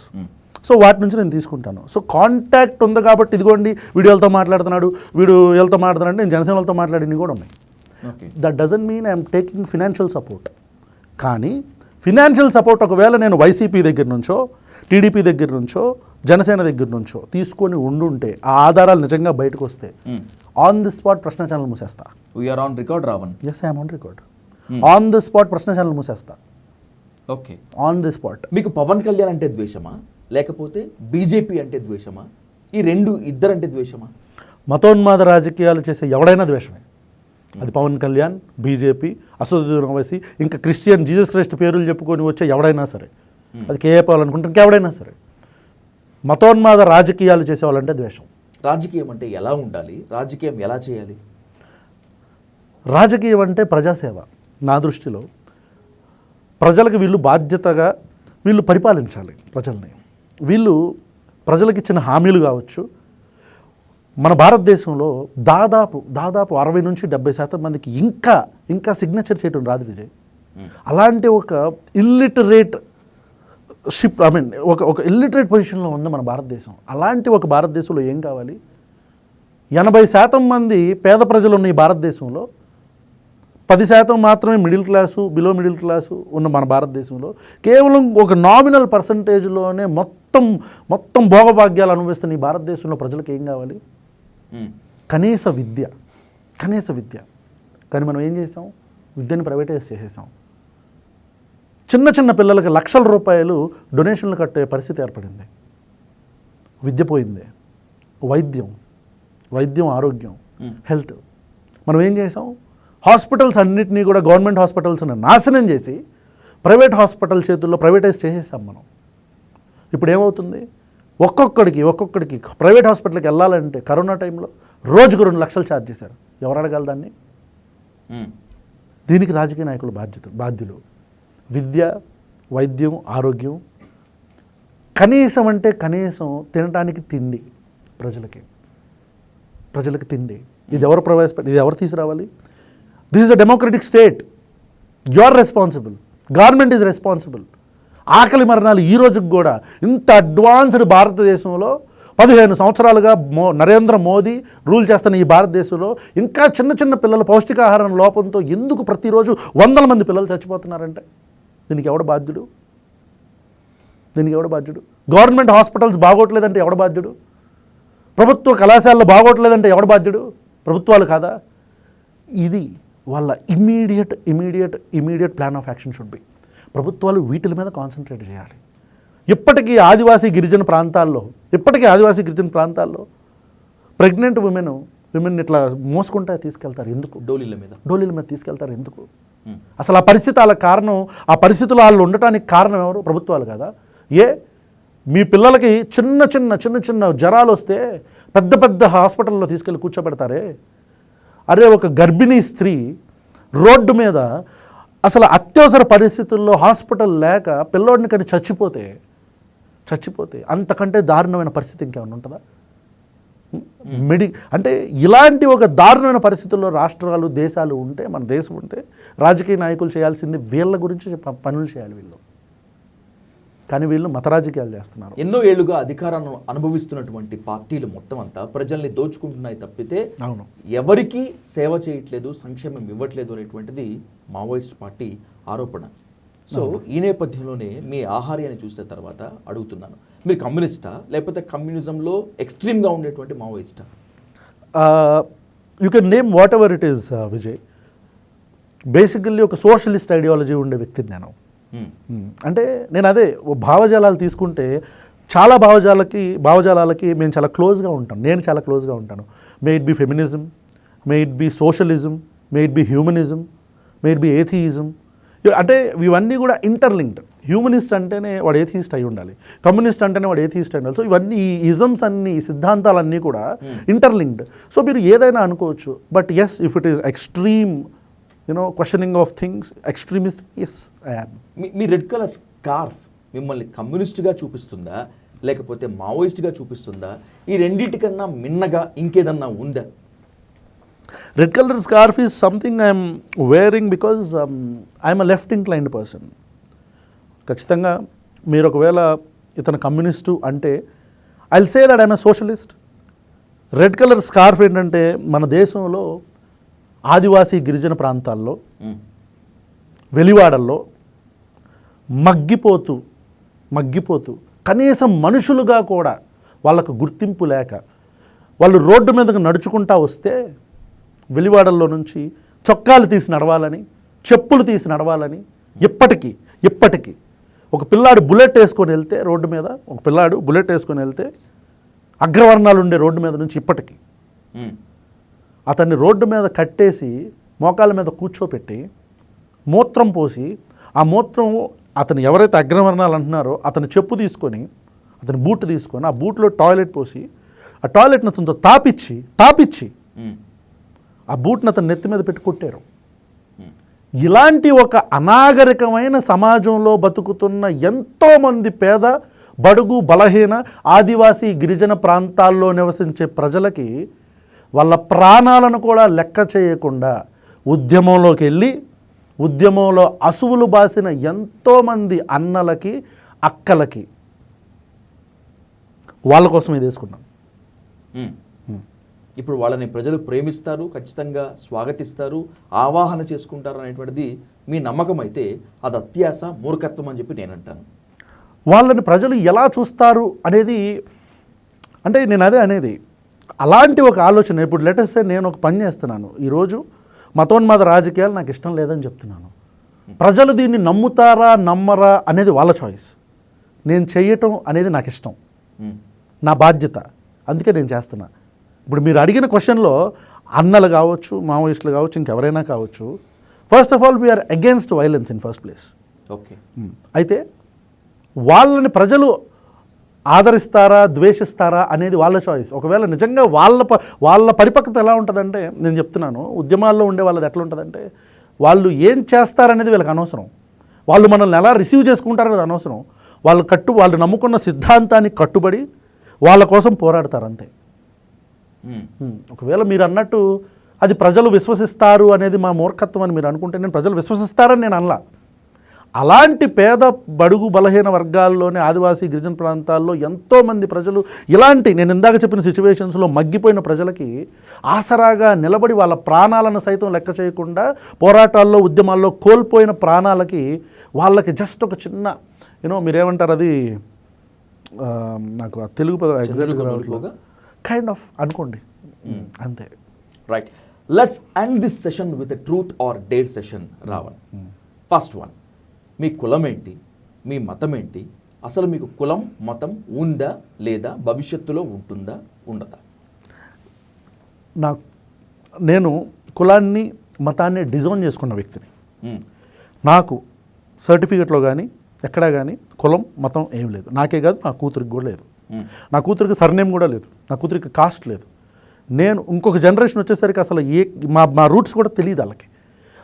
Speaker 2: So వాటి నుంచి నేను తీసుకుంటాను. సో కాంటాక్ట్ ఉంది కాబట్టి ఇదిగోండి వీడు వీళ్ళతో మాట్లాడుతున్నాడు, వీడు వీళ్ళతో మాట్లాడుతున్నాడు, నేను జనసేన వాళ్ళతో మాట్లాడినవి కూడా ఉన్నాయి. That doesn't mean I'm taking financial support. కానీ ఫినాన్షియల్ సపోర్ట్ ఒకవేళ నేను వైసీపీ దగ్గర నుంచో టీడీపీ దగ్గర నుంచో జనసేన దగ్గర నుంచో తీసుకొని ఉండుంటే ఆ ఆధారాలు నిజంగా బయటకు వస్తే on the spot Prashna channel మూసేస్తా.
Speaker 1: We're on record Ravan.
Speaker 2: Yes, I'm on record. On the spot Prashna channel మూసేస్తా.
Speaker 1: Okay,
Speaker 2: on the spot.
Speaker 1: మీకు పవన్ కళ్యాణ్ అంటే ద్వేషమా లేకపోతే బీజేపీ అంటే ద్వేషమా? ఈ ఇద్దరంటే ద్వేషమా?
Speaker 2: మతోన్మాద రాజకీయాలు చేసే ఎవడైనా ద్వేషమే. అది పవన్ కళ్యాణ్, బీజేపీ, అసదుద్దీన్ ఓవైసీ, ఇంకా క్రిస్టియన్ జీసస్ క్రైస్ట్ పేర్లు చెప్పుకొని వచ్చే ఎవడైనా సరే, అది కేఏపాల్ అనుకుంటే ఇంకెవడైనా సరే, మతోన్మాద రాజకీయాలు చేసేవాళ్ళంటే ద్వేషం.
Speaker 1: రాజకీయం అంటే ఎలా ఉండాలి? రాజకీయం ఎలా చేయాలి?
Speaker 2: రాజకీయం అంటే ప్రజాసేవ. నా దృష్టిలో ప్రజలకు వీళ్ళు బాధ్యతగా వీళ్ళు పరిపాలించాలి ప్రజల్ని. వీళ్ళు ప్రజలకు ఇచ్చిన హామీలు కావచ్చు. మన భారతదేశంలో దాదాపు 60 నుంచి 70% మందికి ఇంకా సిగ్నేచర్ చేయడం రాదు విజయ్. అలాంటి ఒక ఇల్లిటరేట్ ఒక ఇల్లిటరేట్ పొజిషన్లో ఉంది మన భారతదేశం. అలాంటి ఒక భారతదేశంలో ఏం కావాలి? 80% మంది పేద ప్రజలు ఉన్న ఈ భారతదేశంలో 10% మాత్రమే middle class, below middle class ఉన్న మన భారతదేశంలో కేవలం ఒక నామినల్ పర్సంటేజ్లోనే మొత్తం భోగభాగ్యాలు అనుభవిస్తున్న ఈ భారతదేశంలో ప్రజలకు ఏం కావాలి? కనీస విద్య. కానీ మనం ఏం చేసాం? విద్యని ప్రైవేటైజ్ చేసేసాం. చిన్న పిల్లలకి లక్షల రూపాయలు డొనేషన్లు కట్టే పరిస్థితి ఏర్పడింది. విద్య పోయింది. వైద్యం, ఆరోగ్యం, హెల్త్. మనం ఏం చేసాం? హాస్పిటల్స్ అన్నింటినీ కూడా గవర్నమెంట్ హాస్పిటల్స్ని నాశనం చేసి ప్రైవేట్ హాస్పిటల్ చేతుల్లో ప్రైవేటైజ్ చేసేసాం మనం. ఇప్పుడు ఏమవుతుంది? ఒక్కొక్కడికి ప్రైవేట్ హాస్పిటల్కి వెళ్ళాలంటే కరోనా టైంలో రోజుకు 2 లక్షలు ఛార్జ్ చేశారు. ఎవరు అడగాలి దాన్ని? దీనికి రాజకీయ నాయకులు బాధ్యులు. విద్య, వైద్యం, ఆరోగ్యం, కనీసం తినడానికి తిండి, ప్రజలకి తిండి. ఇది ఎవరు తీసుకురావాలి? This is a democratic state. You are responsible. Government is responsible. ఆకలి మరణాలు ఈ రోజుకి కూడా ఇంత అడ్వాన్స్డ్ భారతదేశంలో 15 సంవత్సరాలుగా నరేంద్ర మోదీ రూల్ చేస్తున్న ఈ భారతదేశంలో ఇంకా చిన్న పిల్లలు పౌష్టికాహారం లోపంతో ఎందుకు ప్రతిరోజు 100 మంది పిల్లలు చచ్చిపోతున్నారంటే దీనికి ఎవడు బాధ్యుడు? గవర్నమెంట్ హాస్పిటల్స్ బాగోట్లేదంటే ఎవడు బాధ్యుడు? ప్రభుత్వ కళాశాలలు బాగోట్లేదంటే ఎవడు బాధ్యుడు? ప్రభుత్వాలు కాదా? ఇది వాళ్ళ immediate plan of action should be. ప్రభుత్వాలు వీటిల మీద కాన్సన్ట్రేట్ చేయాలి. ఇప్పటికీ ఆదివాసీ గిరిజన ప్రాంతాల్లో ప్రెగ్నెంట్ విమెన్ ఇట్లా మోసుకుంటా తీసుకెళ్తారు. ఎందుకు? డోలీల మీద తీసుకెళ్తారు. ఎందుకు? అసలు ఆ పరిస్థితి వాళ్ళ కారణం, ఆ పరిస్థితులు వాళ్ళు ఉండటానికి కారణం ఎవరు? ప్రభుత్వాలు కదా. మీ పిల్లలకి చిన్న జ్వరాలు వస్తే పెద్ద హాస్పిటల్లో తీసుకెళ్ళి కూర్చోబెడతారే. అరే, ఒక గర్భిణీ స్త్రీ రోడ్డు మీద అసలు అత్యవసర పరిస్థితుల్లో హాస్పిటల్ లేక పిల్లోడిని కానీ చచ్చిపోతే అంతకంటే దారుణమైన పరిస్థితి ఇంకేమైనా ఉంటుందా? అంటే ఇలాంటి ఒక దారుణమైన పరిస్థితుల్లో రాష్ట్రాలు, దేశాలు ఉంటే, మన దేశం ఉంటే, రాజకీయ నాయకులు చేయాల్సింది వీళ్ళ గురించి పనులు చేయాలి వీళ్ళు. కానీ వీళ్ళు మత రాజకీయాలు చేస్తున్నారు.
Speaker 1: ఎన్నో ఏళ్లుగా అధికారాన్ని అనుభవిస్తున్నటువంటి పార్టీలు మొత్తం అంతా ప్రజల్ని దోచుకుంటున్నాయి తప్పితే
Speaker 2: అవును
Speaker 1: ఎవరికి సేవ చేయట్లేదు, సంక్షేమం ఇవ్వట్లేదు అనేటువంటిది మావోయిస్ట్ పార్టీ ఆరోపణ. సో ఈ నేపథ్యంలోనే మీ ఆహార్యాన్ని చూసిన తర్వాత అడుగుతున్నాను, మీరు కమ్యూనిస్టా లేకపోతే కమ్యూనిజంలో ఎక్స్ట్రీమ్గా ఉండేటువంటి మావోయిస్టా?
Speaker 2: You can name whatever it is Vijay. Basically ఒక సోషలిస్ట్ ఐడియాలజీ ఉండే వ్యక్తిని నేను. అంటే నేను అదే భావజాలాలు తీసుకుంటే చాలా భావజాలాలకి మేము చాలా క్లోజ్గా ఉంటాం. నేను చాలా క్లోజ్గా ఉంటాను. May it be feminism, may it be socialism, may it be humanism, may it be ఏథియిజం. అంటే ఇవన్నీ కూడా ఇంటర్లింక్డ్. హ్యూమనిస్ట్ అంటేనే వాడు ఏథియిస్ట్ అయి ఉండాలి, కమ్యూనిస్ట్ అంటేనే వాడు ఏథియిస్ట్ అయి ఉండాలి. సో ఇవన్నీ ఈ ఇజమ్స్ అన్నీ, ఈ సిద్ధాంతాలన్నీ కూడా ఇంటర్లింక్డ్. సో మీరు ఏదైనా అనుకోవచ్చు, but yes, if it is extreme questioning of things, extremist, yes I am.
Speaker 1: మీ రెడ్ కలర్ స్కార్ఫ్ మిమ్మల్ని కమ్యూనిస్ట్గా చూపిస్తుందా లేకపోతే మావోయిస్ట్గా చూపిస్తుందా? ఈ రెండింటికన్నా మిన్నగా ఇంకేదన్నా ఉందా?
Speaker 2: Red colour scarf is something I'm wearing because I'm a left inclined person. ఖచ్చితంగా మీరు ఒకవేళ ఇతను కమ్యూనిస్టు అంటే I will say that I'm a socialist. Red colour scarf ఏంటంటే మన దేశంలో ఆదివాసీ గిరిజన ప్రాంతాల్లో, వెలివాడల్లో మగ్గిపోతూ కనీసం మనుషులుగా కూడా వాళ్ళకు గుర్తింపు లేక వాళ్ళు రోడ్డు మీదకు నడుచుకుంటా వస్తే వెలివాడల్లో నుంచి చొక్కాలు తీసి నడవాలని, చెప్పులు తీసి నడవాలని ఇప్పటికీ ఒక పిల్లాడు బుల్లెట్ వేసుకొని వెళ్తే రోడ్డు మీద, ఒక పిల్లాడు బుల్లెట్ వేసుకొని వెళ్తే అగ్రవర్ణాలు ఉండే రోడ్డు మీద నుంచి ఇప్పటికీ అతన్ని రోడ్డు మీద కట్టేసి మోకాల మీద కూర్చోపెట్టి మూత్రం పోసి, ఆ మూత్రం అతను ఎవరైతే అగ్రవర్ణాలు అంటున్నారో అతను చెప్పు తీసుకొని, అతని బూట్ తీసుకొని ఆ బూట్లో టాయిలెట్ పోసి, ఆ టాయిలెట్ని అతనితో తాపిచ్చి ఆ బూట్ని అతను నెత్తి మీద పెట్టి కొట్టారు. ఇలాంటి ఒక అనాగరికమైన సమాజంలో బతుకుతున్న ఎంతోమంది పేద, బడుగు, బలహీన, ఆదివాసీ గిరిజన ప్రాంతాల్లో నివసించే ప్రజలకి వాళ్ళ ప్రాణాలను కూడా లెక్క చేయకుండా ఉద్యమంలోకి వెళ్ళి ఉద్యమంలో అసువులు బాసిన ఎంతోమంది అన్నలకి, అక్కలకి వాళ్ళ కోసం ఇది వేసుకున్నాం.
Speaker 1: ఇప్పుడు వాళ్ళని ప్రజలు ప్రేమిస్తారు, ఖచ్చితంగా స్వాగతిస్తారు, ఆవాహన చేసుకుంటారు అనేటువంటిది మీ నమ్మకం అయితే అది అత్యాస, మూర్ఖత్వం అని చెప్పి నేను అంటాను.
Speaker 2: వాళ్ళని ప్రజలు ఎలా చూస్తారు అనేది, అంటే నేను అదే అనేది, అలాంటి ఒక ఆలోచన. ఇప్పుడు లెటెస్ట్ నేను ఒక పని చేస్తున్నాను, ఈరోజు మతోన్మాద రాజకీయాలు నాకు ఇష్టం లేదని చెప్తున్నాను. ప్రజలు దీన్ని నమ్ముతారా నమ్మరా అనేది వాళ్ళ చాయిస్. నేను చేయటం అనేది నాకు ఇష్టం, నా బాధ్యత, అందుకే నేను చేస్తున్నా. ఇప్పుడు మీరు అడిగిన క్వశ్చన్లో అన్నలు కావచ్చు, మావోయిస్టులు కావచ్చు, ఇంకెవరైనా కావచ్చు, first of all we are against violence in first place.
Speaker 1: Okay.
Speaker 2: అయితే వాళ్ళని ప్రజలు ఆదరిస్తారా, ద్వేషిస్తారా అనేది వాళ్ళ చాయిస్. ఒకవేళ నిజంగా వాళ్ళ పరిపక్వత ఎలా ఉంటుందంటే, నేను చెప్తున్నాను, ఉద్యమాల్లో ఉండే వాళ్ళది ఎట్లా ఉంటుందంటే, వాళ్ళు ఏం చేస్తారనేది వీళ్ళకి అనవసరం, వాళ్ళు మనల్ని ఎలా రిసీవ్ చేసుకుంటారనేది అనవసరం. వాళ్ళు నమ్ముకున్న సిద్ధాంతానికి కట్టుబడి వాళ్ళ కోసం పోరాడతారు అంతే. ఒకవేళ మీరు అన్నట్టు అది ప్రజలు విశ్వసిస్తారు అనేది మా మూర్ఖత్వం అని మీరు అనుకుంటే, నేను ప్రజలు విశ్వసిస్తారని నేను అనలా. అలాంటి పేద, బడుగు, బలహీన వర్గాల్లోని ఆదివాసీ గిరిజన ప్రాంతాల్లో ఎంతోమంది ప్రజలు ఇలాంటి నేను ఇందాక చెప్పిన సిచ్యువేషన్స్లో మగ్గిపోయిన ప్రజలకి ఆసరాగా నిలబడి వాళ్ళ ప్రాణాలను సైతం లెక్క చేయకుండా పోరాటాల్లో, ఉద్యమాల్లో కోల్పోయిన ప్రాణాలకి వాళ్ళకి జస్ట్ ఒక చిన్న మీరేమంటారు అది, నాకు ఆ తెలుగు పదం ఎగ్జాక్ట్గా కైండ్ ఆఫ్ అనుకోండి, అంతే.
Speaker 1: Right, let's end this session with a truth or dare session. Ravan, first one, మీ కులం ఏంటి, మీ మతం ఏంటి, అసలు మీకు కులం, మతం ఉందా లేదా, భవిష్యత్తులో ఉంటుందా, ఉండదా?
Speaker 2: నేను కులాన్ని, మతాన్ని డిజైన్ చేసుకున్న వ్యక్తిని. నాకు సర్టిఫికెట్లో కానీ ఎక్కడా కానీ కులం, మతం ఏం లేదు. నాకే కాదు, నా కూతురికి కూడా లేదు. నా కూతురికి సర్నేమ్ కూడా లేదు, నా కూతురికి కాస్ట్ లేదు. నేను ఇంకొక జనరేషన్ వచ్చేసరికి అసలు మా రూట్స్ కూడా తెలియదు వాళ్ళకి.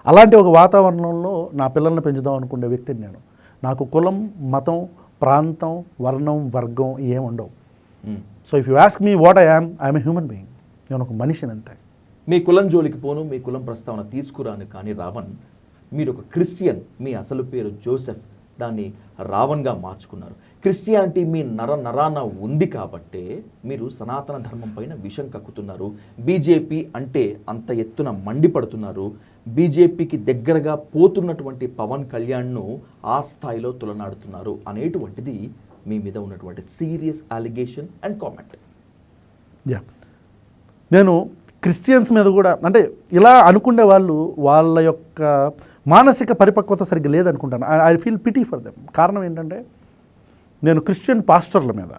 Speaker 2: అలాంటి ఒక వాతావరణంలో నా పిల్లల్ని పెంచుదాం అనుకునే వ్యక్తిని నేను. నాకు కులం, మతం, ప్రాంతం, వర్ణం, వర్గం ఏం ఉండవు. So if you ask me what I'm a human being. నేను ఒక మనిషిని అంతే.
Speaker 1: మీ కులం జోలికి పోను, మీ కులం ప్రస్తావన తీసుకురాను. కానీ రావణ్, మీరు ఒక క్రిస్టియన్, మీ అసలు పేరు జోసెఫ్, దాన్ని రావణ్గా మార్చుకున్నారు. క్రిస్టియానిటీ మీ నరాన ఉంది కాబట్టే మీరు సనాతన ధర్మం పైన విషం కక్కుతున్నారు. బీజేపీ అంటే అంత ఎత్తున మండిపడుతున్నారు. బీజేపీకి దగ్గరగా పోతున్నటువంటి పవన్ కళ్యాణ్ను ఆ స్థాయిలో తులనాడుతున్నారు అనేటువంటిది మీ మీద ఉన్నటువంటి సీరియస్ అలిగేషన్ అండ్ కామెంట్.
Speaker 2: నేను క్రిస్టియన్స్ మీద కూడా, అంటే ఇలా అనుకునే వాళ్ళు వాళ్ళ యొక్క మానసిక పరిపక్వత సరిగ్గా లేదనుకుంటాను. I feel pity for them. కారణం ఏంటంటే, నేను క్రిస్టియన్ పాస్టర్ల మీద,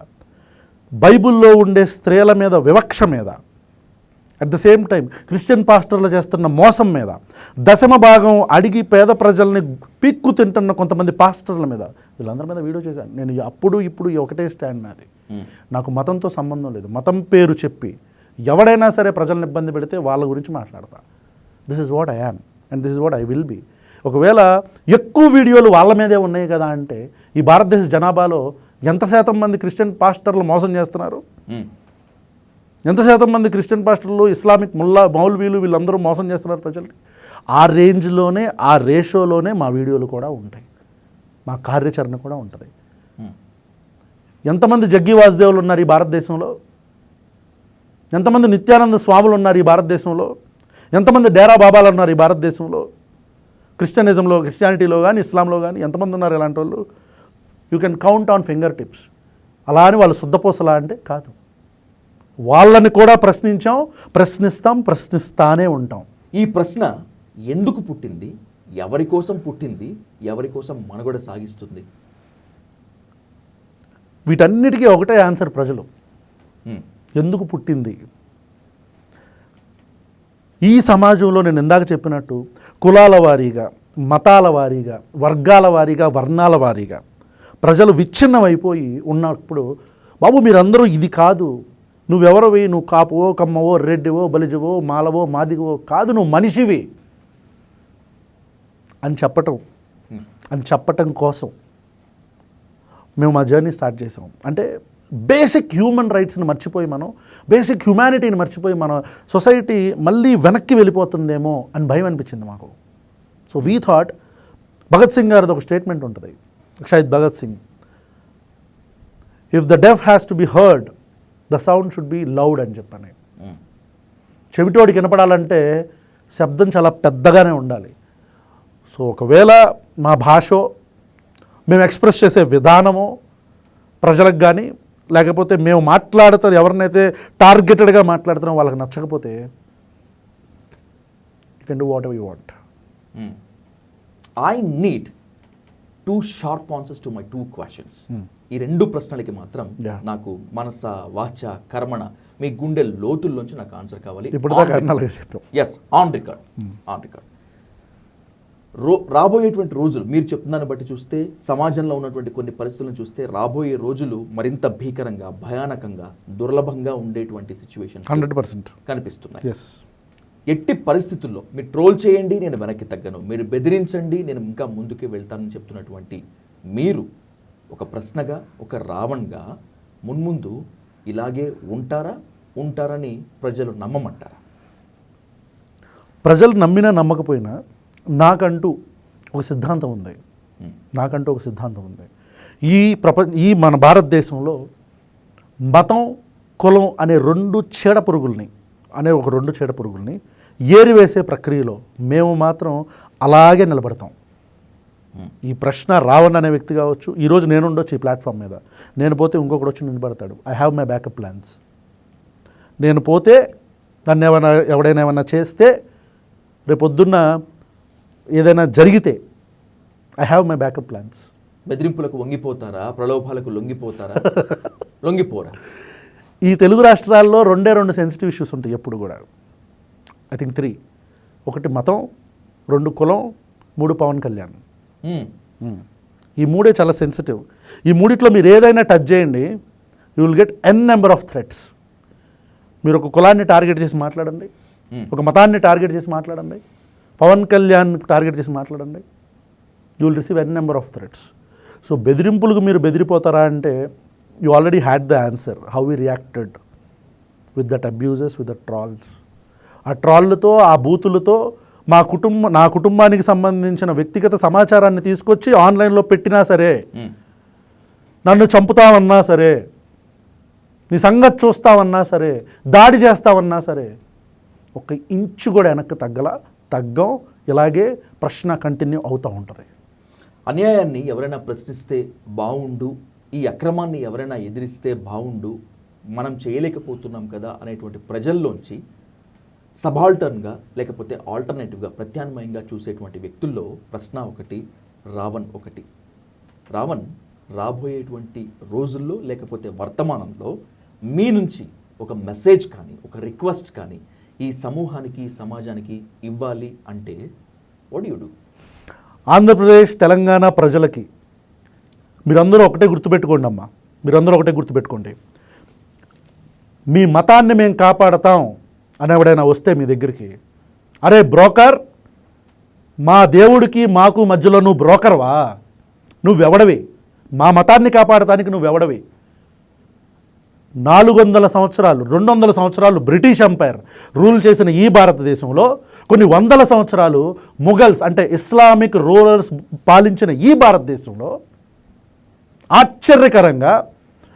Speaker 2: బైబిల్లో ఉండే స్త్రీల మీద వివక్ష మీద at the same time Christian పాస్టర్లు చేస్తున్న మోసం మీద, దశమ భాగం అడిగి పేద ప్రజల్ని పిక్కు తింటున్న కొంతమంది పాస్టర్ల మీద, వీళ్ళందరి మీద వీడియో చేశాను నేను. అప్పుడు ఇప్పుడు ఒకటే స్టాండ్ నాది. నాకు మతంతో సంబంధం లేదు. మతం పేరు చెప్పి ఎవడైనా సరే ప్రజలను ఇబ్బంది పెడితే వాళ్ళ గురించి మాట్లాడతా. This is what I am and this is what I will be. ఒకవేళ ఎక్కువ వీడియోలు వాళ్ళ మీదే ఉన్నాయి కదా అంటే, ఈ భారతదేశ జనాభాలో ఎంత శాతం మంది క్రిస్టియన్ పాస్టర్లు మోసం చేస్తున్నారు? ఎంత శాతం మంది క్రిస్టియన్ పాస్టర్లు, ఇస్లామిక్ మౌల్వీలు వీళ్ళందరూ మోసం చేస్తున్నారు ప్రజల్ని? ఆ రేంజ్లోనే, ఆ రేషోలోనే మా వీడియోలు కూడా ఉంటాయి, మా కార్యాచరణ కూడా ఉంటుంది. ఎంతమంది జగ్గి వాసుదేవులు ఉన్నారు ఈ భారతదేశంలో? ఎంతమంది నిత్యానంద స్వాములు ఉన్నారు ఈ భారతదేశంలో? ఎంతమంది డేరా బాబాలు ఉన్నారు ఈ భారతదేశంలో? క్రిస్టియానిటీలో కానీ ఇస్లాంలో కానీ ఎంతమంది ఉన్నారు ఇలాంటి వాళ్ళు? You can count on finger tips. అలా అని వాళ్ళు శుద్ధపూసలా అంటే కాదు. వాళ్ళని కూడా ప్రశ్నించాం, ప్రశ్నిస్తాం, ప్రశ్నిస్తానే ఉంటాం.
Speaker 1: ఈ ప్రశ్న ఎందుకు పుట్టింది, ఎవరి కోసం పుట్టింది, ఎవరి కోసం మనుగడ సాగిస్తుంది?
Speaker 2: వీటన్నిటికీ ఒకటే ఆన్సర్ ప్రజలు. ఎందుకు పుట్టింది? ఈ సమాజంలో నేను ఇందాక చెప్పినట్టు కులాల వారీగా, మతాల వారీగా, వర్గాల వారీగా, వర్ణాల వారీగా ప్రజలు విచ్ఛిన్నమైపోయి ఉన్నప్పుడు, బాబు మీరందరూ ఇది కాదు, నువ్వెవరవి, నువ్వు కాపువో, కమ్మవో, రెడ్డివో, బలిజవో, మాలవో, మాదిగవో కాదు, నువ్వు మనిషివి అని చెప్పటం కోసం మేము మా జర్నీ స్టార్ట్ చేసాం. అంటే బేసిక్ హ్యూమన్ రైట్స్ని మర్చిపోయి, బేసిక్ హ్యుమానిటీని మర్చిపోయి మన సొసైటీ మళ్ళీ వెనక్కి వెళ్ళిపోతుందేమో అని భయం అనిపించింది మాకు. So we thought, Bhagat Singh గారిది ఒక స్టేట్మెంట్ ఉంటుంది, Shahid Bhagat Singh, if the deaf has to be heard the sound should be loud అని చెప్పని. చెవిటోడికి వినపడాలంటే శబ్దం చాలా పెద్దగానే ఉండాలి. సో ఒకవేళ మా భాషో, మేము ఎక్స్ప్రెస్ చేసే విధానమో ప్రజలకు కానీ, లేకపోతే మేము మాట్లాడుతారు ఎవరినైతే టార్గెటెడ్గా మాట్లాడుతున్నాం వాళ్ళకి నచ్చకపోతే, you can do what ever you want.
Speaker 1: I need 2 sharp answers to my 2 questions. ఈ 2 ప్రశ్నలకి మాత్రం నాకు మనస, వాచ, కర్మణ, మీ గుండె లోతుల్లోంచి నాకు ఆన్సర్ కావాలి.
Speaker 2: ఇప్పుడు
Speaker 1: ఎస్, ఆన్ రికార్డ్. రాబోయేటువంటి రోజులు మీరు చెప్తున్నాను బట్టి చూస్తే, సమాజంలో ఉన్నటువంటి కొన్ని పరిస్థితులను చూస్తే రాబోయే రోజులు మరింత భీకరంగా, భయానకంగా, దుర్లభంగా ఉండేటువంటి సిచ్యువేషన్
Speaker 2: 100%
Speaker 1: కనిపిస్తున్నాయి.
Speaker 2: ఎస్.
Speaker 1: ఎట్టి పరిస్థితుల్లో మీరు ట్రోల్ చేయండి, నేను వెనక్కి తగ్గను, మీరు బెదిరించండి, నేను ఇంకా ముందుకే వెళ్తానని చెప్తున్నటువంటి మీరు ఒక ప్రశ్నగా, ఒక రావణ్గా మున్ముందు ఇలాగే ఉంటారని ప్రజలు నమ్మమంటారా?
Speaker 2: ప్రజలు నమ్మినా నమ్మకపోయినా నాకంటూ ఒక సిద్ధాంతం ఉంది. ఈ మన భారతదేశంలో మతం, కులం అనే రెండు చీడ పురుగుల్ని ఏరివేసే ప్రక్రియలో మేము మాత్రం అలాగే నిలబడతాం. ఈ ప్రశ్న రావణ్ అనే వ్యక్తి కావచ్చు, ఈరోజు నేను ఉండొచ్చు ఈ ప్లాట్ఫామ్ మీద, నేను పోతే ఇంకొకటి వచ్చి నిలబడతాడు. I have my backup plans. నేను పోతే దాన్ని ఎవడైనా ఏమన్నా చేస్తే, రేపొద్దున్న ఏదైనా జరిగితే I have my backup plans.
Speaker 1: బెదిరింపులకు వంగిపోతారా? ప్రలోభాలకు లొంగిపోరా?
Speaker 2: ఈ తెలుగు రాష్ట్రాల్లో 2 సెన్సిటివ్ ఇష్యూస్ ఉంటాయి ఎప్పుడు కూడా. I think 3. 1 మతం, 2 కులం, 3 పవన్ కళ్యాణ్. ఈ 3 చాలా సెన్సిటివ్. ఈ 3లో మీరు ఏదైనా టచ్ చేయండి, you will get n number of threats. మీరు ఒక కులాన్ని టార్గెట్ చేసి మాట్లాడండి, ఒక మతాన్ని టార్గెట్ చేసి మాట్లాడండి, పవన్ కళ్యాణ్ టార్గెట్ చేసి మాట్లాడండి, you will receive n number of threats. So బెదిరింపులకు మీరు బెదిరిపోతారా అంటే, you already had the answer, how we reacted with that abuses, with the trolls. ఆ ట్రాళ్ళతో, ఆ బూతులతో నా కుటుంబానికి సంబంధించిన వ్యక్తిగత సమాచారాన్ని తీసుకొచ్చి ఆన్లైన్లో పెట్టినా సరే, నన్ను చంపుతామన్నా సరే, నీ సంగతి చూస్తామన్నా సరే, దాడి చేస్తామన్నా సరే, 1 ఇంచు కూడా వెనక్కి తగ్గం. ఇలాగే ప్రశ్న కంటిన్యూ అవుతూ ఉంటుంది.
Speaker 1: అన్యాయాన్ని ఎవరైనా ప్రశ్నిస్తే బాగుండు, ఈ అక్రమాన్ని ఎవరైనా ఎదిరిస్తే బాగుండు, మనం చేయలేకపోతున్నాం కదా అనేటువంటి ప్రజల్లోంచి సబాల్టర్న్గా, లేకపోతే ఆల్టర్నేటివ్గా, ప్రత్యామ్నాయంగా చూసేటువంటి వ్యక్తుల్లో ప్రశ్న ఒకటి, రావణ్ ఒకటి. రావణ్ రాబోయేటువంటి రోజుల్లో, లేకపోతే వర్తమానంలో మీ నుంచి ఒక మెసేజ్ కానీ, ఒక రిక్వెస్ట్ కానీ ఈ సమూహానికి సమాజానికి ఇవ్వాలి అంటే what you do?
Speaker 2: Andhra Pradesh Telangana ప్రజలకి మీరందరూ ఒకటే గుర్తుపెట్టుకోండి అమ్మా, మీరందరూ ఒకటే గుర్తుపెట్టుకోండి. మీ మతాన్ని మేము కాపాడతాం అని ఎవడైనా వస్తే మీ దగ్గరికి, అరే బ్రోకర్, మా దేవుడికి మాకు మధ్యలో నువ్వు బ్రోకర్వా? నువ్వెవడవి? మా మతాన్ని కాపాడటానికి నువ్వెవడవి? 400 సంవత్సరాలు 200 సంవత్సరాలు బ్రిటిష్ ఎంపైర్ రూల్ చేసిన ఈ భారతదేశంలో కొన్ని వందల సంవత్సరాలు ముఘల్స్ అంటే ఇస్లామిక్ రూలర్స్ పాలించిన ఈ భారతదేశంలో ఆశ్చర్యకరంగా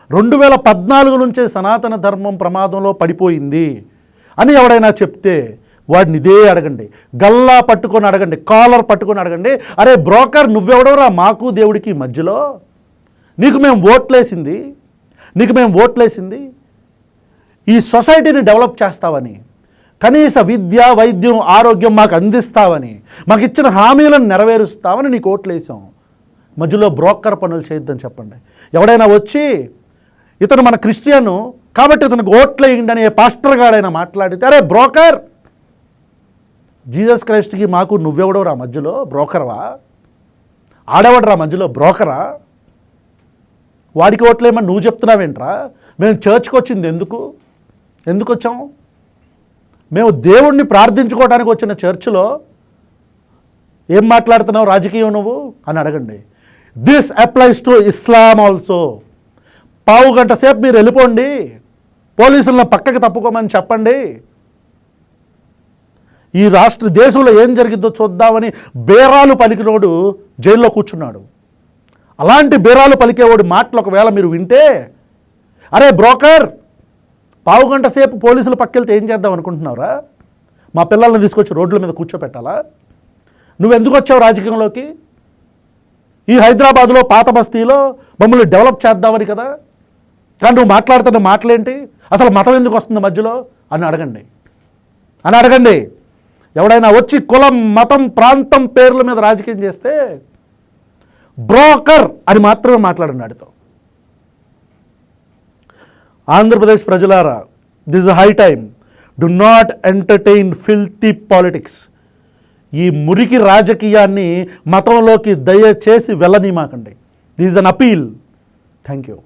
Speaker 2: 2014 నుంచే సనాతన ధర్మం ప్రమాదంలో పడిపోయింది అని ఎవడైనా చెప్తే వాడిని ఇదే అడగండి, గల్లా పట్టుకొని అడగండి, కాలర్ పట్టుకొని అడగండి, అరే బ్రోకర్ నువ్వెవడోరా మాకు దేవుడికి మధ్యలో? నీకు మేము ఓట్లేసింది ఈ సొసైటీని డెవలప్ చేస్తావని, కనీస విద్య వైద్యం ఆరోగ్యం మాకు అందిస్తావని, మాకు ఇచ్చిన హామీలను నెరవేరుస్తావని నీకు ఓట్లేసాం. మధ్యలో బ్రోకర్ పనులు చేయొద్దని చెప్పండి. ఎవడైనా వచ్చి ఇతను మన క్రిస్టియను కాబట్టి ఇతనికి ఓట్లేయండి అని పాస్టర్ గాడైనా మాట్లాడితే, అరే బ్రోకర్, జీసస్ క్రైస్ట్కి మాకు నువ్వెవడోరా మధ్యలో? బ్రోకర్వా? ఆడవడరా మధ్యలో? బ్రోకరా? వాడికి ఓట్లేమని నువ్వు చెప్తున్నావేంట్రా? మేము చర్చ్కి వచ్చింది ఎందుకు వచ్చాం? మేము దేవుణ్ణి ప్రార్థించుకోవడానికి వచ్చిన చర్చిలో ఏం మాట్లాడుతున్నావు రాజకీయం నువ్వు అని అడగండి. This applies to Islam also. పావు గంట సేపు మీరు వెళ్ళిపోండి, పోలీసులను పక్కకి తప్పుకోమని చెప్పండి, ఈ దేశంలో ఏం జరిగిద్దో చూద్దామని బేరాలు పలికినోడు జైల్లో కూర్చున్నాడు. అలాంటి బేరాలు పలికేవాడు మాటలు ఒకవేళ మీరు వింటే, అరే బ్రోకర్, పావు గంట సేపు పోలీసులు పక్కెళ్తే ఏం చేద్దాం అనుకుంటున్నావురా? మా పిల్లల్ని తీసుకొచ్చి రోడ్ల మీద కూర్చోపెట్టాలా? నువ్వెందుకు వచ్చావు రాజకీయంలోకి? ఈ హైదరాబాద్లో పాత బస్తీలో మమ్మల్ని డెవలప్ చేద్దామని కదా. కానీ నువ్వు మాట్లాడుతున్న మాటలేంటి? అసలు మతం ఎందుకు వస్తుంది మధ్యలో అని అడగండి. ఎవడైనా వచ్చి కులం మతం ప్రాంతం పేర్ల మీద రాజకీయం చేస్తే బ్రోకర్ అని మాత్రమే మాట్లాడండి వాడితో. ఆంధ్రప్రదేశ్ ప్రజలారా, this high time, do not entertain filthy politics. ఈ మురికి రాజకీయాన్ని మతంలోకి దయచేసి వెళ్ళనీమాకండి. This an appeal. Thank you.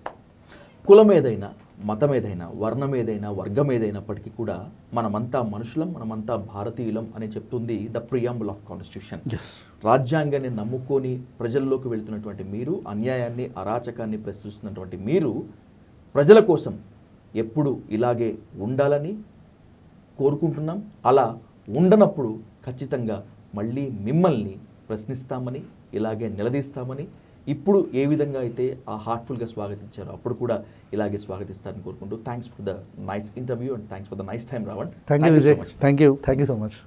Speaker 1: కులం ఏదైనా, మతం ఏదైనా, వర్ణం ఏదైనా, వర్గం ఏదైనప్పటికీ కూడా మనమంతా మనుషులం, మనమంతా భారతీయులం అని చెప్తుంది ద ప్రియాంబుల్ ఆఫ్ కాన్స్టిట్యూషన్. రాజ్యాంగాన్ని నమ్ముకొని ప్రజల్లోకి వెళ్తున్నటువంటి మీరు, అన్యాయాన్ని అరాచకాన్ని ప్రశ్నిస్తున్నటువంటి మీరు, ప్రజల కోసం ఎప్పుడు ఇలాగే ఉండాలని కోరుకుంటున్నాం. అలా ఉండనప్పుడు ఖచ్చితంగా మళ్ళీ మిమ్మల్ని ప్రశ్నిస్తామని, ఇలాగే నిలదీస్తామని, ఇప్పుడు ఏ విధంగా అయితే ఆ హార్ట్ఫుల్గా స్వాగతించారో అప్పుడు కూడా ఇలాగే స్వాగతిస్తారని కోరుకుంటూ thanks for the nice interview and thanks for the nice time Ravan.
Speaker 2: Thank you Vijay. Thank you so much.